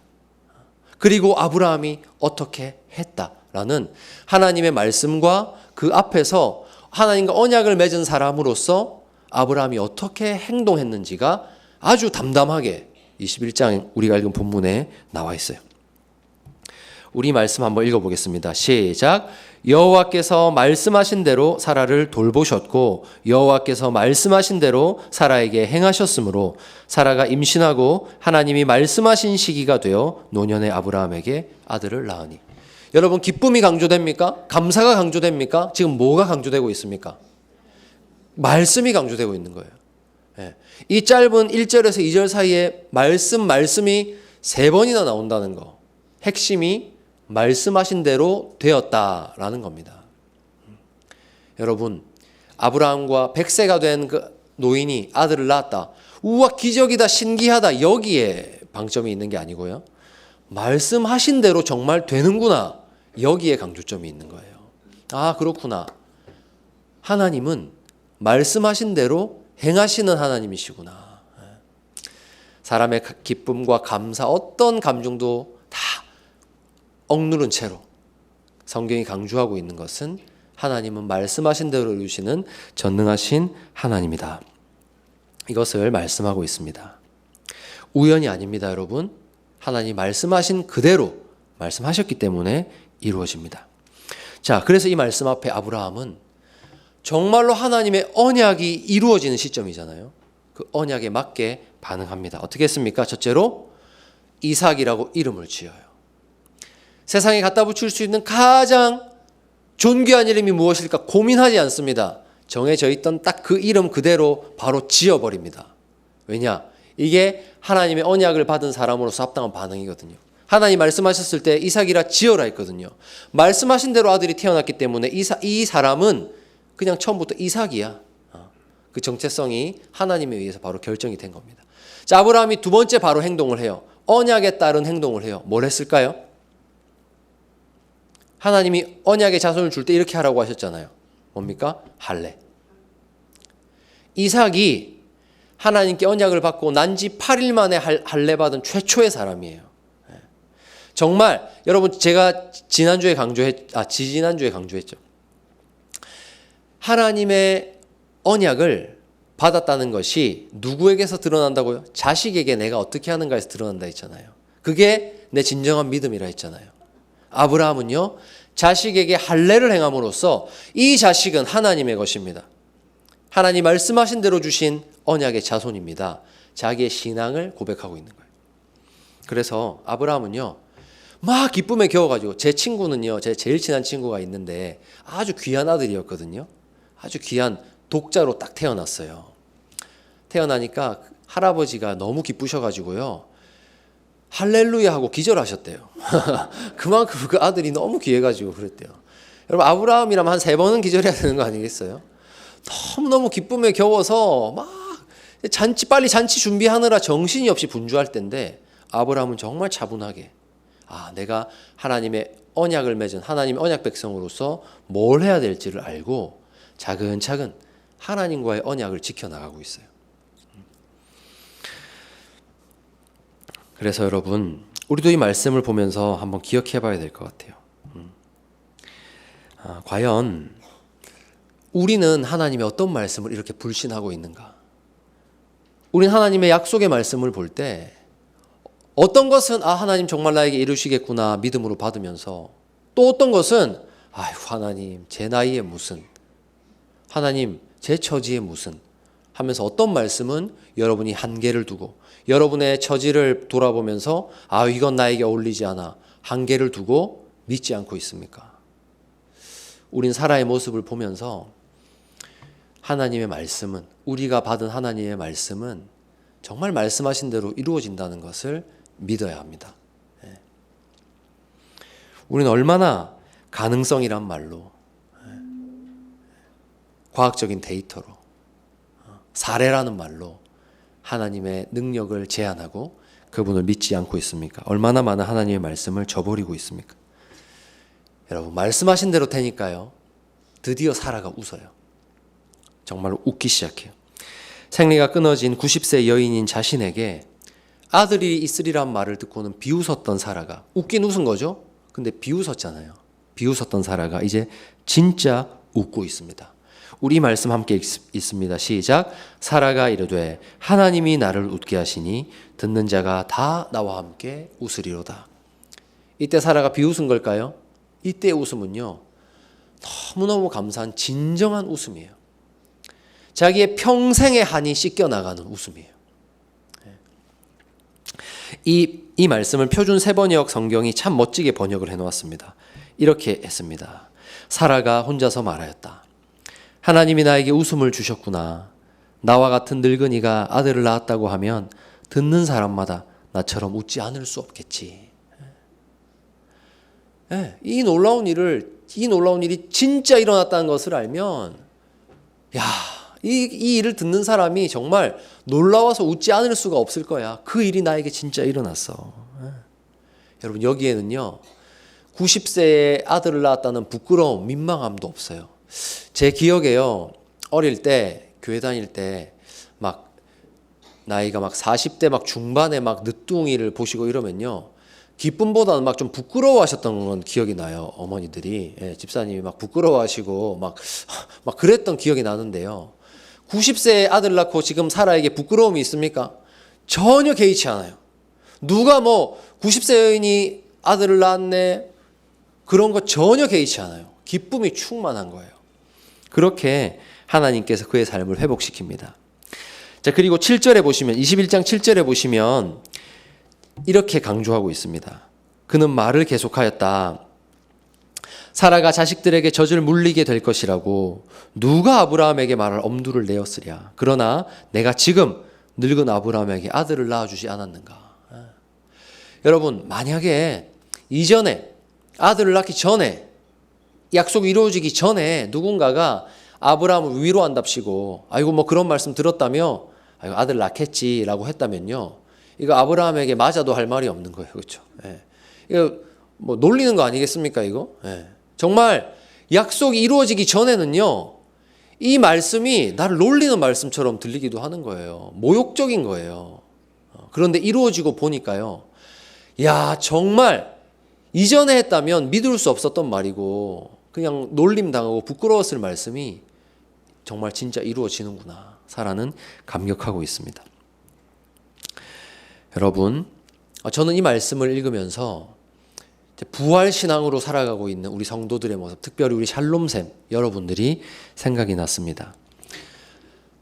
그리고 아브라함이 어떻게 했다라는 하나님의 말씀과 그 앞에서 하나님과 언약을 맺은 사람으로서 아브라함이 어떻게 행동했는지가 아주 담담하게 21장 우리가 읽은 본문에 나와 있어요. 우리 말씀 한번 읽어보겠습니다. 시작. 여호와께서 말씀하신 대로 사라를 돌보셨고 여호와께서 말씀하신 대로 사라에게 행하셨으므로 사라가 임신하고 하나님이 말씀하신 시기가 되어 노년의 아브라함에게 아들을 낳으니. 여러분, 기쁨이 강조됩니까? 감사가 강조됩니까? 지금 뭐가 강조되고 있습니까? 말씀이 강조되고 있는 거예요. 이 짧은 1절에서 2절 사이에 말씀이 3번이나 나온다는 거. 핵심이 말씀하신 대로 되었다라는 겁니다. 여러분, 아브라함과 100세가 된 그 노인이 아들을 낳았다. 우와, 기적이다, 신기하다. 여기에 방점이 있는 게 아니고요. 말씀하신 대로 정말 되는구나. 여기에 강조점이 있는 거예요. 아, 그렇구나. 하나님은 말씀하신 대로 행하시는 하나님이시구나. 사람의 기쁨과 감사, 어떤 감정도 다 억누른 채로 성경이 강조하고 있는 것은 하나님은 말씀하신 대로 이루시는 전능하신 하나님이다. 이것을 말씀하고 있습니다. 우연이 아닙니다, 여러분. 하나님이 말씀하신 그대로 말씀하셨기 때문에 이루어집니다. 자, 그래서 이 말씀 앞에 아브라함은 정말로 하나님의 언약이 이루어지는 시점이잖아요. 그 언약에 맞게 반응합니다. 어떻게 했습니까? 첫째로 이삭이라고 이름을 지어요. 세상에 갖다 붙일 수 있는 가장 존귀한 이름이 무엇일까 고민하지 않습니다. 정해져 있던 딱 그 이름 그대로 바로 지어버립니다. 왜냐? 이게 하나님의 언약을 받은 사람으로서 합당한 반응이거든요. 하나님 말씀하셨을 때 이삭이라 지어라 했거든요. 말씀하신 대로 아들이 태어났기 때문에 이 사람은 그냥 처음부터 이삭이야. 그 정체성이 하나님에 의해서 바로 결정이 된 겁니다. 자, 아브라함이 두 번째 바로 행동을 해요. 언약에 따른 행동을 해요. 뭘 했을까요? 하나님이 언약의 자손을 줄 때 이렇게 하라고 하셨잖아요. 뭡니까? 할례. 이삭이 하나님께 언약을 받고 난지 8일 만에 할례 받은 최초의 사람이에요. 정말 여러분, 제가 지지난주에 강조했죠. 하나님의 언약을 받았다는 것이 누구에게서 드러난다고요? 자식에게 내가 어떻게 하는가에서 드러난다 했잖아요. 그게 내 진정한 믿음이라 했잖아요. 아브라함은요, 자식에게 할례를 행함으로써 이 자식은 하나님의 것입니다. 하나님 말씀하신 대로 주신 언약의 자손입니다. 자기의 신앙을 고백하고 있는 거예요. 그래서 아브라함은요, 막 기쁨에 겨워가지고, 제 친구는요, 제 제일 친한 친구가 있는데 아주 귀한 아들이었거든요. 아주 귀한 독자로 딱 태어났어요. 태어나니까 할아버지가 너무 기쁘셔가지고요, 할렐루야 하고 기절하셨대요. 그만큼 그 아들이 너무 귀해가지고 그랬대요. 여러분, 아브라함이라면 한 3번은 기절해야 되는 거 아니겠어요? 너무너무 기쁨에 겨워서 막 빨리 잔치 준비하느라 정신이 없이 분주할 때인데, 아브라함은 정말 차분하게, 내가 하나님의 언약을 맺은 하나님의 언약 백성으로서 뭘 해야 될지를 알고 차근차근 하나님과의 언약을 지켜나가고 있어요. 그래서 여러분, 우리도 이 말씀을 보면서 한번 기억해 봐야 될 것 같아요. 과연 우리는 하나님의 어떤 말씀을 이렇게 불신하고 있는가? 우리는 하나님의 약속의 말씀을 볼 때 어떤 것은 하나님 정말 나에게 이루시겠구나 믿음으로 받으면서, 또 어떤 것은 하나님 제 나이에 무슨, 하나님 제 처지에 무슨 하면서 어떤 말씀은 여러분이 한계를 두고, 여러분의 처지를 돌아보면서 이건 나에게 어울리지 않아, 한계를 두고 믿지 않고 있습니까? 우린 사라의 모습을 보면서 하나님의 말씀은, 우리가 받은 하나님의 말씀은 정말 말씀하신 대로 이루어진다는 것을 믿어야 합니다. 우리는 얼마나 가능성이란 말로, 과학적인 데이터로, 사례라는 말로 하나님의 능력을 제안하고 그분을 믿지 않고 있습니까? 얼마나 많은 하나님의 말씀을 저버리고 있습니까? 여러분, 말씀하신 대로 되니까요. 드디어 사라가 웃어요. 정말로 웃기 시작해요. 생리가 끊어진 90세 여인인 자신에게 아들이 있으리란 말을 듣고는 비웃었던 사라가, 웃긴 웃은 거죠. 근데 비웃었잖아요. 비웃었던 사라가 이제 진짜 웃고 있습니다. 우리 말씀 함께 있습니다. 시작. 사라가 이르되 하나님이 나를 웃게 하시니 듣는 자가 다 나와 함께 웃으리로다. 이때 사라가 비웃은 걸까요? 이때 웃음은요, 너무너무 감사한 진정한 웃음이에요. 자기의 평생의 한이 씻겨나가는 웃음이에요. 이 말씀을 표준 세번역 성경이 참 멋지게 번역을 해놓았습니다. 이렇게 했습니다. 사라가 혼자서 말하였다. 하나님이 나에게 웃음을 주셨구나. 나와 같은 늙은이가 아들을 낳았다고 하면 듣는 사람마다 나처럼 웃지 않을 수 없겠지. 이 놀라운 일이 진짜 일어났다는 것을 알면, 이 일을 듣는 사람이 정말 놀라워서 웃지 않을 수가 없을 거야. 그 일이 나에게 진짜 일어났어. 여러분, 여기에는요, 90세에 아들을 낳았다는 부끄러움, 민망함도 없어요. 제 기억에요, 어릴 때, 교회 다닐 때, 나이가 40대 중반에 늦둥이를 보시고 이러면요, 기쁨보다는 좀 부끄러워하셨던 건 기억이 나요. 어머니들이. 집사님이 부끄러워하시고 그랬던 기억이 나는데요. 90세에 아들 낳고 지금 사라에게 부끄러움이 있습니까? 전혀 개의치 않아요. 누가 90세 여인이 아들을 낳았네, 그런 거 전혀 개의치 않아요. 기쁨이 충만한 거예요. 그렇게 하나님께서 그의 삶을 회복시킵니다. 자, 그리고 7절에 보시면, 21장 7절에 보시면 이렇게 강조하고 있습니다. 그는 말을 계속하였다. 사라가 자식들에게 젖을 물리게 될 것이라고 누가 아브라함에게 말할 엄두를 내었으랴. 그러나 내가 지금 늙은 아브라함에게 아들을 낳아주지 않았는가. 여러분, 만약에 이전에 아들을 낳기 전에, 약속이 이루어지기 전에 누군가가 아브라함을 위로한답시고 아이고 그런 말씀 들었다며, 아이고 아들 낳겠지라고 했다면요, 이거 아브라함에게 맞아도 할 말이 없는 거예요. 그렇죠? 이거 놀리는 거 아니겠습니까, 이거? 정말 약속이 이루어지기 전에는요, 이 말씀이 나를 놀리는 말씀처럼 들리기도 하는 거예요. 모욕적인 거예요. 그런데 이루어지고 보니까요, 정말 이전에 했다면 믿을 수 없었던 말이고 그냥 놀림당하고 부끄러웠을 말씀이 정말 진짜 이루어지는구나. 사라는 감격하고 있습니다. 여러분, 저는 이 말씀을 읽으면서 부활신앙으로 살아가고 있는 우리 성도들의 모습, 특별히 우리 샬롬샘 여러분들이 생각이 났습니다.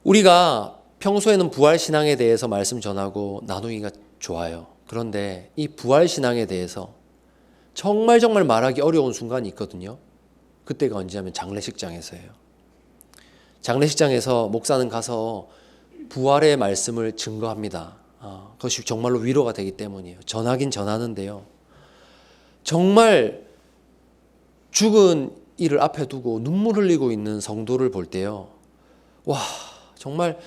우리가 평소에는 부활신앙에 대해서 말씀 전하고 나누기가 좋아요. 그런데 이 부활신앙에 대해서 정말 말하기 어려운 순간이 있거든요. 그때가 언제냐면 장례식장에서예요. 장례식장에서 목사는 가서 부활의 말씀을 증거합니다. 그것이 정말로 위로가 되기 때문이에요. 전하긴 전하는데요, 정말 죽은 이를 앞에 두고 눈물 흘리고 있는 성도를 볼 때요, 정말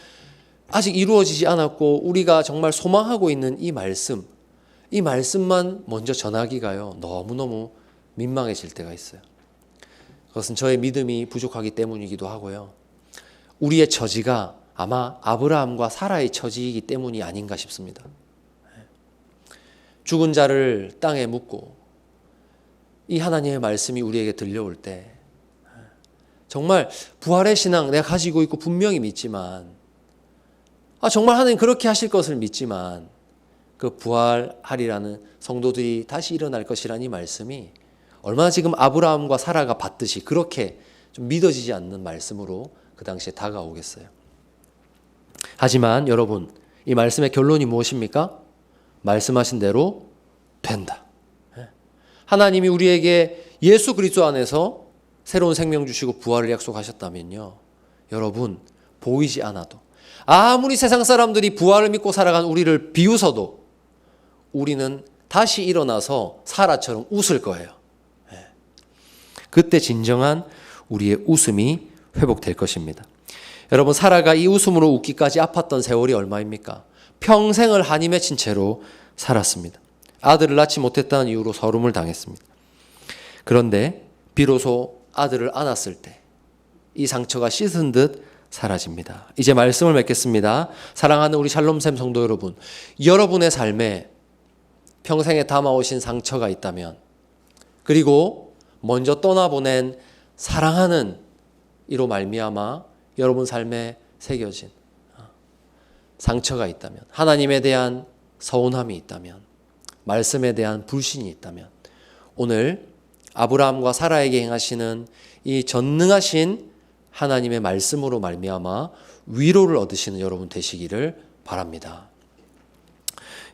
아직 이루어지지 않았고 우리가 정말 소망하고 있는 이 말씀만 먼저 전하기가요, 너무너무 민망해질 때가 있어요. 그것은 저의 믿음이 부족하기 때문이기도 하고요, 우리의 처지가 아마 아브라함과 사라의 처지이기 때문이 아닌가 싶습니다. 죽은 자를 땅에 묻고 이 하나님의 말씀이 우리에게 들려올 때 정말 부활의 신앙 내가 가지고 있고 분명히 믿지만, 정말 하나님 그렇게 하실 것을 믿지만, 그 부활하리라는, 성도들이 다시 일어날 것이라는 이 말씀이 얼마나 지금 아브라함과 사라가 받듯이 그렇게 좀 믿어지지 않는 말씀으로 그 당시에 다가오겠어요. 하지만 여러분, 이 말씀의 결론이 무엇입니까? 말씀하신 대로 된다. 하나님이 우리에게 예수 그리스도 안에서 새로운 생명 주시고 부활을 약속하셨다면요, 여러분, 보이지 않아도, 아무리 세상 사람들이 부활을 믿고 살아간 우리를 비웃어도 우리는 다시 일어나서 사라처럼 웃을 거예요. 그때 진정한 우리의 웃음이 회복될 것입니다. 여러분, 사라가 이 웃음으로 웃기까지 아팠던 세월이 얼마입니까? 평생을 한이 맺힌 채로 살았습니다. 아들을 낳지 못했다는 이유로 서름을 당했습니다. 그런데 비로소 아들을 안았을 때 이 상처가 씻은 듯 사라집니다. 이제 말씀을 맺겠습니다. 사랑하는 우리 샬롬샘 성도 여러분, 여러분의 삶에 평생에 담아오신 상처가 있다면, 그리고 먼저 떠나보낸 사랑하는 이로 말미암아 여러분 삶에 새겨진 상처가 있다면, 하나님에 대한 서운함이 있다면, 말씀에 대한 불신이 있다면, 오늘 아브라함과 사라에게 행하시는 이 전능하신 하나님의 말씀으로 말미암아 위로를 얻으시는 여러분 되시기를 바랍니다.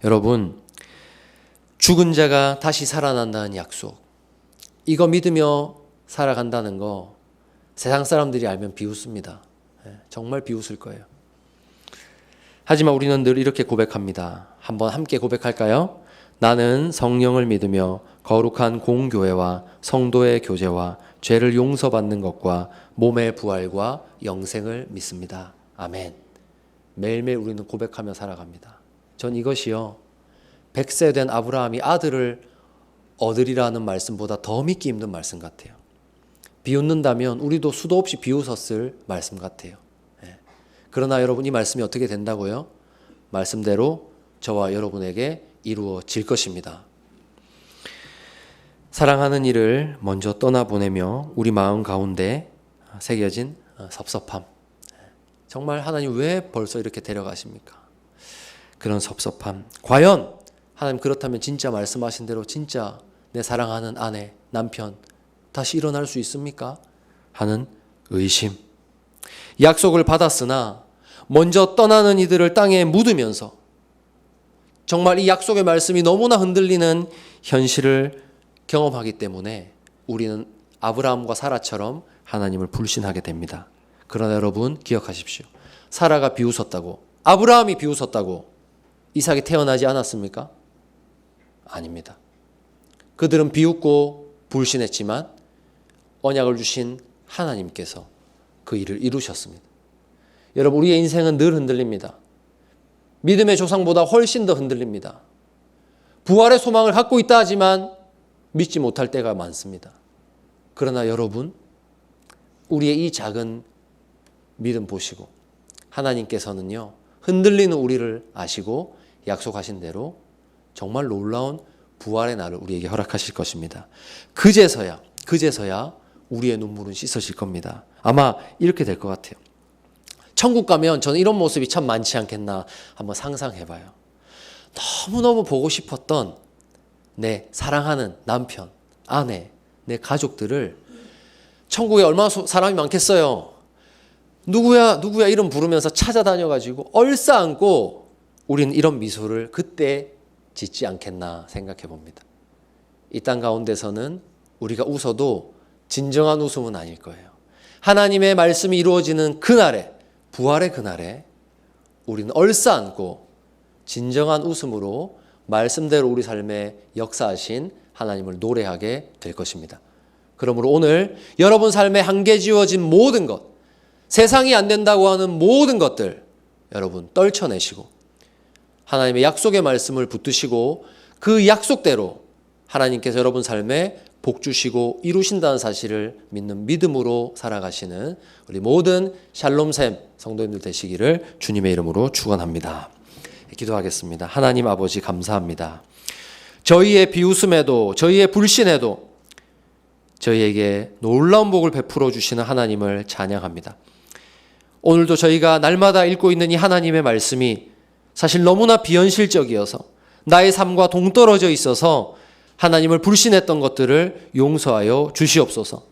여러분, 죽은 자가 다시 살아난다는 약속, 이거 믿으며 살아간다는 거 세상 사람들이 알면 비웃습니다. 정말 비웃을 거예요. 하지만 우리는 늘 이렇게 고백합니다. 한번 함께 고백할까요? 나는 성령을 믿으며 거룩한 공교회와 성도의 교제와 죄를 용서받는 것과 몸의 부활과 영생을 믿습니다. 아멘. 매일매일 우리는 고백하며 살아갑니다. 전 이것이요, 100세 된 아브라함이 아들을 얻으리라는 말씀보다 더 믿기 힘든 말씀 같아요. 비웃는다면 우리도 수도 없이 비웃었을 말씀 같아요. 그러나 여러분, 이 말씀이 어떻게 된다고요? 말씀대로 저와 여러분에게 이루어질 것입니다. 사랑하는 이를 먼저 떠나보내며 우리 마음 가운데 새겨진 섭섭함. 정말 하나님 왜 벌써 이렇게 데려가십니까? 그런 섭섭함. 과연 하나님 그렇다면 진짜 말씀하신 대로 진짜 내 사랑하는 아내, 남편 다시 일어날 수 있습니까? 하는 의심. 약속을 받았으나 먼저 떠나는 이들을 땅에 묻으면서 정말 이 약속의 말씀이 너무나 흔들리는 현실을 경험하기 때문에 우리는 아브라함과 사라처럼 하나님을 불신하게 됩니다. 그러나 여러분 기억하십시오. 사라가 비웃었다고, 아브라함이 비웃었다고 이삭이 태어나지 않았습니까? 아닙니다. 그들은 비웃고 불신했지만 언약을 주신 하나님께서 그 일을 이루셨습니다. 여러분, 우리의 인생은 늘 흔들립니다. 믿음의 조상보다 훨씬 더 흔들립니다. 부활의 소망을 갖고 있다 하지만 믿지 못할 때가 많습니다. 그러나 여러분, 우리의 이 작은 믿음 보시고 하나님께서는요, 흔들리는 우리를 아시고 약속하신 대로 정말 놀라운 부활의 날을 우리에게 허락하실 것입니다. 그제서야 우리의 눈물은 씻어질 겁니다. 아마 이렇게 될 것 같아요. 천국 가면 저는 이런 모습이 참 많지 않겠나 한번 상상해봐요. 너무너무 보고 싶었던 내 사랑하는 남편, 아내, 내 가족들을 천국에 얼마나 사람이 많겠어요. 누구야 이름 부르면서 찾아다녀가지고 얼싸안고 우리는 이런 미소를 그때 짓지 않겠나 생각해 봅니다. 이 땅 가운데서는 우리가 웃어도 진정한 웃음은 아닐 거예요. 하나님의 말씀이 이루어지는 그날에, 부활의 그날에 우리는 얼싸안고 진정한 웃음으로 말씀대로 우리 삶에 역사하신 하나님을 노래하게 될 것입니다. 그러므로 오늘 여러분 삶에 한계 지워진 모든 것, 세상이 안 된다고 하는 모든 것들 여러분 떨쳐내시고 하나님의 약속의 말씀을 붙드시고 그 약속대로 하나님께서 여러분 삶에 복 주시고 이루신다는 사실을 믿는 믿음으로 살아가시는 우리 모든 샬롬샘 성도님들 되시기를 주님의 이름으로 축원합니다. 기도하겠습니다. 하나님 아버지 감사합니다. 저희의 비웃음에도 저희의 불신에도 저희에게 놀라운 복을 베풀어 주시는 하나님을 찬양합니다. 오늘도 저희가 날마다 읽고 있는 이 하나님의 말씀이 사실 너무나 비현실적이어서 나의 삶과 동떨어져 있어서 하나님을 불신했던 것들을 용서하여 주시옵소서.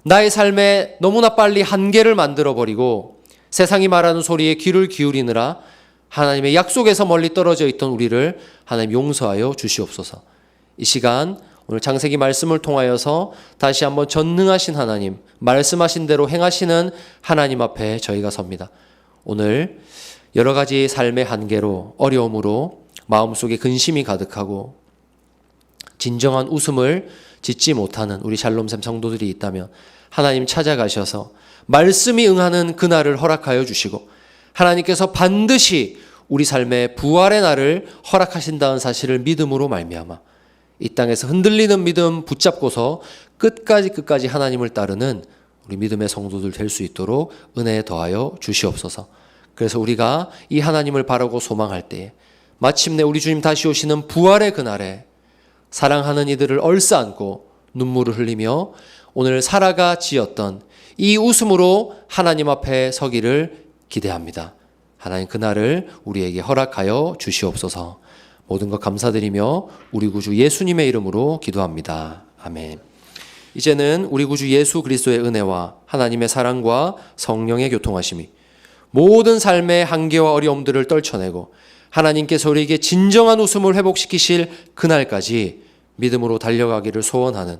나의 삶에 너무나 빨리 한계를 만들어버리고 세상이 말하는 소리에 귀를 기울이느라 하나님의 약속에서 멀리 떨어져 있던 우리를 하나님 용서하여 주시옵소서. 이 시간 오늘 창세기 말씀을 통하여서 다시 한번 전능하신 하나님, 말씀하신 대로 행하시는 하나님 앞에 저희가 섭니다. 오늘 여러 가지 삶의 한계로, 어려움으로 마음속에 근심이 가득하고 진정한 웃음을 짓지 못하는 우리 샬롬샘 성도들이 있다면 하나님 찾아가셔서 말씀이 응하는 그날을 허락하여 주시고 하나님께서 반드시 우리 삶에 부활의 날을 허락하신다는 사실을 믿음으로 말미암아 이 땅에서 흔들리는 믿음 붙잡고서 끝까지 하나님을 따르는 우리 믿음의 성도들 될 수 있도록 은혜에 더하여 주시옵소서. 그래서 우리가 이 하나님을 바라고 소망할 때에 마침내 우리 주님 다시 오시는 부활의 그날에 사랑하는 이들을 얼싸안고 눈물을 흘리며 오늘 살아가 지었던 이 웃음으로 하나님 앞에 서기를 기대합니다. 하나님 그날을 우리에게 허락하여 주시옵소서. 모든 것 감사드리며 우리 구주 예수님의 이름으로 기도합니다. 아멘. 이제는 우리 구주 예수 그리스도의 은혜와 하나님의 사랑과 성령의 교통하심이 모든 삶의 한계와 어려움들을 떨쳐내고 하나님께서 우리에게 진정한 웃음을 회복시키실 그날까지 믿음으로 달려가기를 소원하는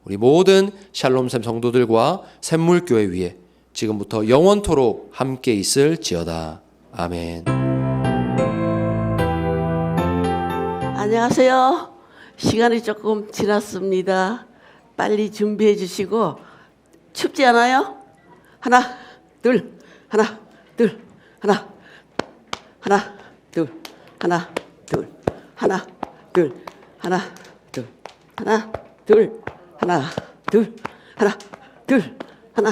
우리 모든 샬롬샘 성도들과 샘물교회 위에 지금부터 영원토록 함께 있을지어다. 아멘. 안녕하세요. 시간이 조금 지났습니다. 빨리 준비해 주시고 춥지 않아요? 하나, 둘, 하나, 둘, 하나, 하나, 둘, 하나, 둘, 하나, 둘, 하나, 둘, 하나, 둘, 하나, 둘, 하나, 둘, 하나,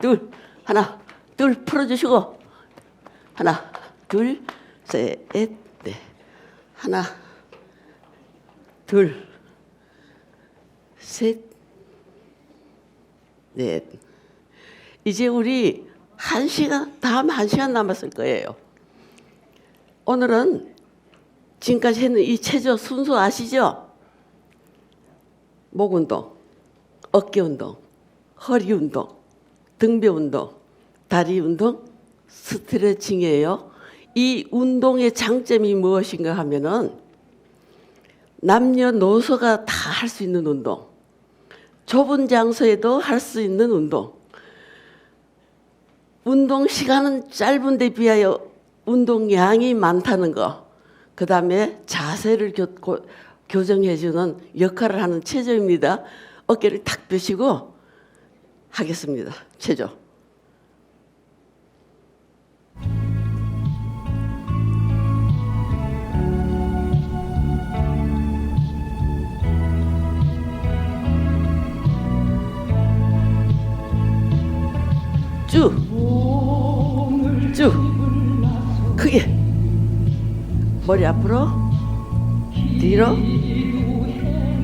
둘, 하나, 둘 풀어주시고 하나, 둘, 셋, 넷, 하나, 둘, 셋, 넷. 이제 우리 다음 1시간 남았을 거예요. 오늘은 지금까지 했는 이 체조 순서 아시죠? 목 운동, 어깨 운동, 허리 운동, 등배 운동, 다리 운동, 스트레칭이에요. 이 운동의 장점이 무엇인가 하면은 남녀노소가 다 할 수 있는 운동, 좁은 장소에도 할 수 있는 운동, 운동 시간은 짧은데 비하여 운동량이 많다는 거, 그 다음에 자세를 교정해주는 역할을 하는 체조입니다. 어깨를 탁 펴시고 하겠습니다. 체조. 쭉, 쭉, 크게 머리 앞으로, 뒤로,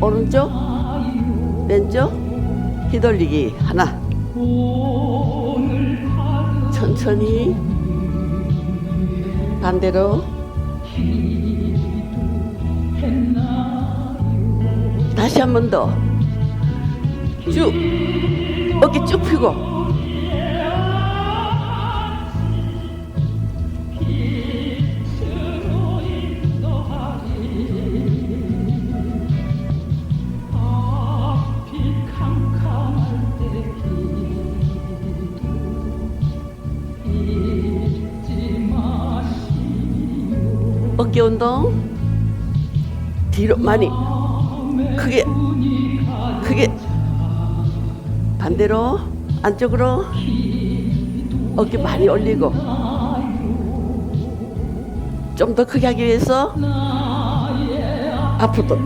오른쪽, 왼쪽, 휘돌리기 하나, 천천히 반대로, 다시 한 번 더, 쭉, 어깨 쭉 펴고 어깨 운동 뒤로 많이 크게 반대로 안쪽으로 어깨 많이 올리고 좀 더 크게 하기 위해서 앞으로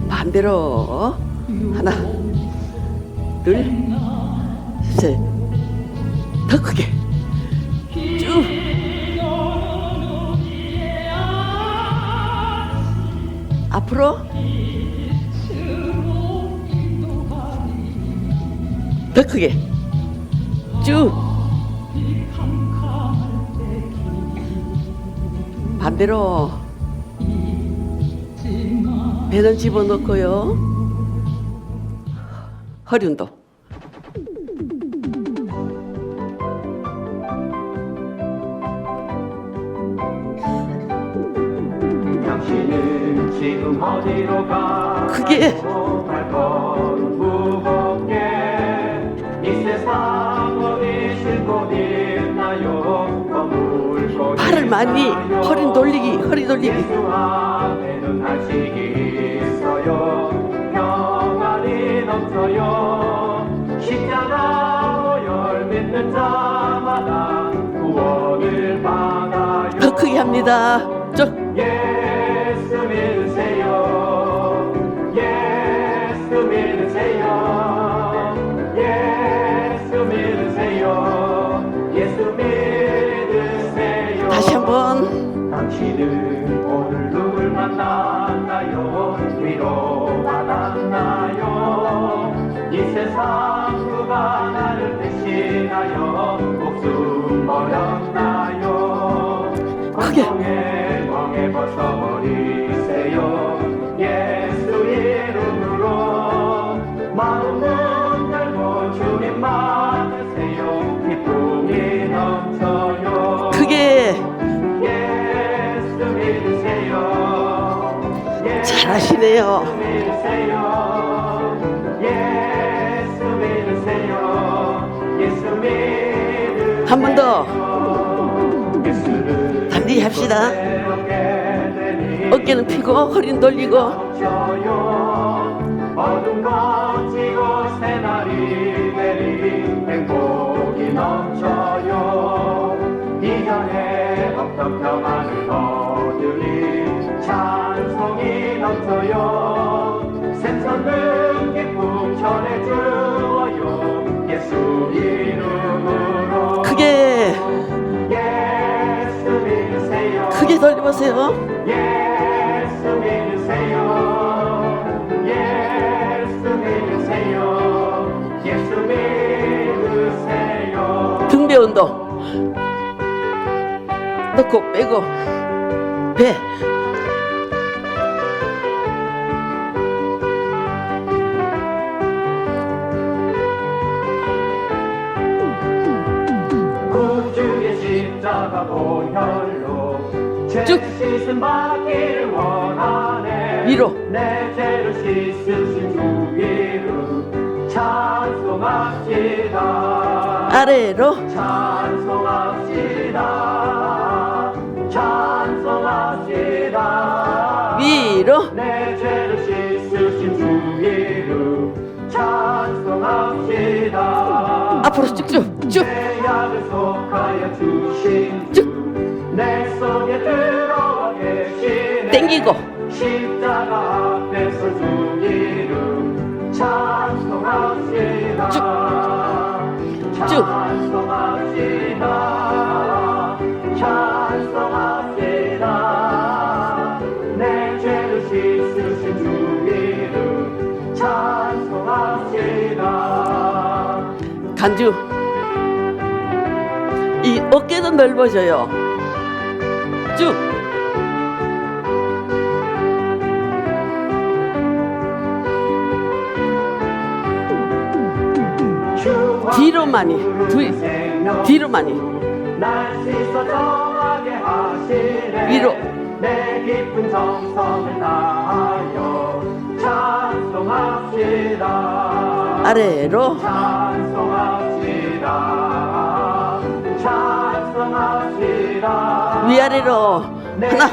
반대로 하나 둘 셋 더 크게 쭉 앞으로 더 크게 쭉 반대로 배는 집어넣고요. 허리 운동 당신은 지금 어디로 가? 크게 무겁게 이 세상 어디 쉴 곳 있나요? 머물 곳 팔을 많이 허리 돌리기 예수 앞에는 한식이 있어요. 평안이 넘쳐요. 십자가 오열 믿는 자마다 구원이 구원을 받아요. 더 크게 합니다. 쭉. 예수 믿으세요. 예수 믿으세요. 예수 믿으세요. 예수 믿으세요. 다시 한번. 당신은 오늘 누굴 만났나요? 위로받았나요? 이 세상 누가 나를 대신하여 목숨 버렸나요? 크게. 고통의 멍에 벗어버리세요. 예수 이름으로 마음은 열고 주님 만나세요. 기쁨이 넘쳐요. 크게. 예수 믿으세요. 잘하시네요. 예수 믿으세요. 예수 믿으세요. 예수 믿으세요. 한 번 더. 예수를 달리기 합시다. 배우게 되니 어깨는 펴고 허리는 돌리고. 넘쳐요. 어둠 거치고 새날이 내린 행복이 넘쳐요. 이전에 없던 평안을 얻으니 찬송이 넘쳐요. 샘솟는 기쁨 전해주어요. 예수 이름으로 크게. 예수 믿으세요. 크게 돌려보세요. 예수 믿으세요. 예수 믿으세요. 예수 믿으세요. 등배 운동. 넣고 빼고. 배. 구주의 십자가 보혈로 죄 쭉. 씻음 받기를 원하네. 위로. 내 죄를 씻으신 주 이름 찬송합시다. 아래로. 찬송합시다. 찬송합시다. 위로. 내 죄를 씻으신 주 이름 찬송합시다. 앞으로 쭉쭉. 쭉. 내 약을 속하여 주신 쭉. 주 내 속에 들어와 계시네. 땡기고. 십자가 앞에서 주 이름 찬송합시다. 쭉. 찬송합시다. 찬송합시다. 내 죄를 씻으신 주 이름 찬송합시다. 간주. 이 어깨도 넓어져요. 쭉. 뒤로 많이. 뒤로 많이. 날 씻어 정하게 하시네. 위로. 내 깊은 정성을 다하여 찬송합시다. 아래로. 찬송합시다. 찬송합시다. 위아래로. 하나.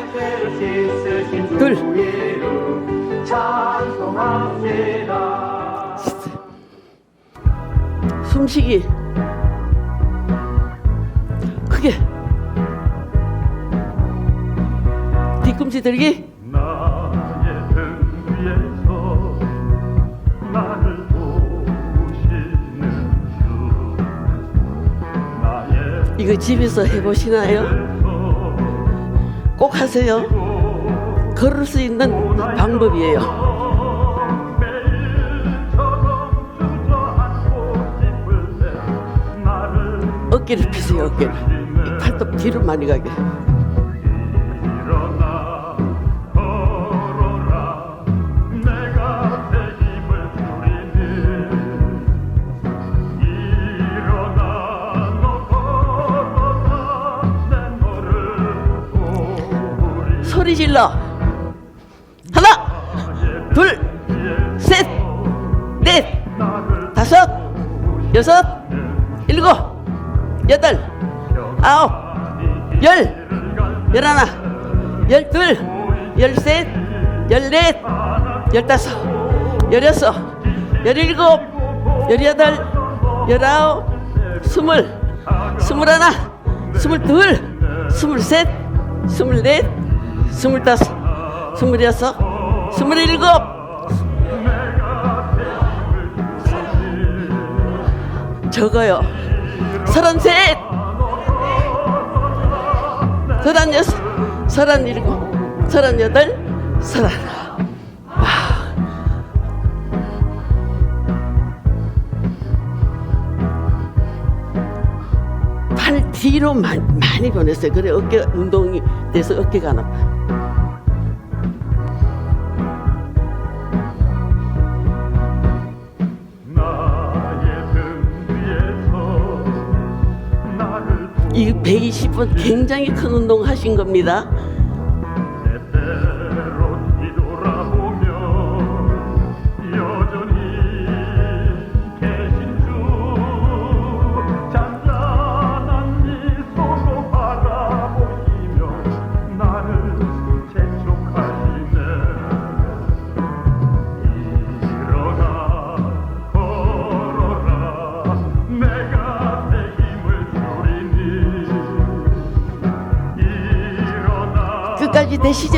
둘. 찬송합시다. 숨쉬기. 크게. 뒤꿈치 들기. 나의 등 위에서 나를 보시는 주 나의 이거 집에서 해보시나요? 꼭 하세요. 걸을 수 있는 방법이에요. 매일처럼 주저앉고 싶을 때 나를 어깨를 펴세요. 어깨를. 이 팔뚝 뒤로 많이 가게. 일어나 걸어라 내가 새 힘을 주리니 일어나 너 걸어라 내 너를 보리 소리 질러. 하나, 둘, 셋, 넷, 다섯, 여섯, 일곱, 여덟, 아홉, 열, 열하나, 열둘, 열셋, 열넷, 열다섯, 열여섯, 열일곱, 열여덟, 열아홉, 스물, 스물하나, 22, 23, 24, 25, 26, 27, 적어요. 33, 36, 37, 38, 30. 팔 뒤로 많이 보냈어요. 그래 어깨 운동이 돼서 어깨가 안 아파. 나의 등 위에서 나를 이 120분 굉장히 큰 운동 하신 겁니다. 때때로 뒤돌아보며 여전히 계신 주 잔잔한 미소로 바라보시며 나를 재촉하시네. 일어나 걸어라 내가 내 힘을 주리니. 일어나 끝까지 되시죠?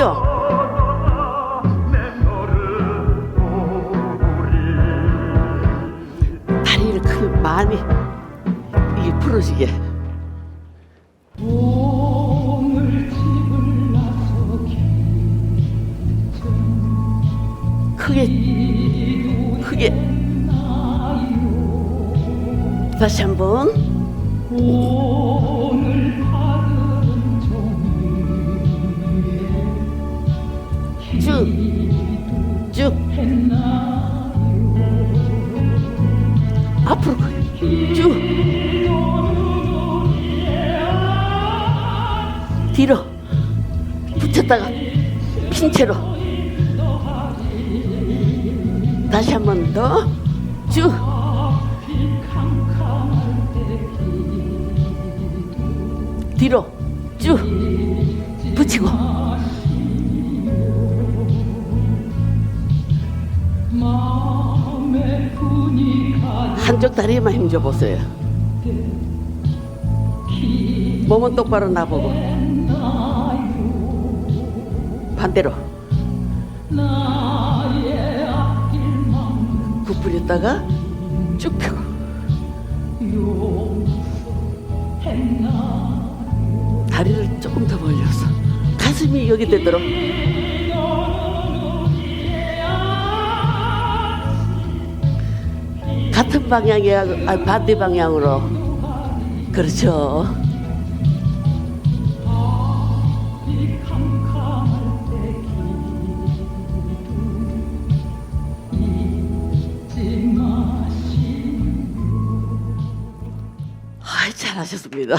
내 너를 보리. 다리를 크게 많이 이게 풀어지게. 크게 다시 한번. 쭉 앞으로 쭉 뒤로 붙였다가 핀 채로 다시 한 번 더 쭉 뒤로 쭉 붙이고 한쪽 다리에만 힘줘 보세요. 몸은 똑바로 나보고 반대로 구부렸다가 쭉 펴고 다리를 조금 더 벌려서 가슴이 여기 되도록 같은 방향이야. 반대 방향으로. 그렇죠. 잘하셨습니다.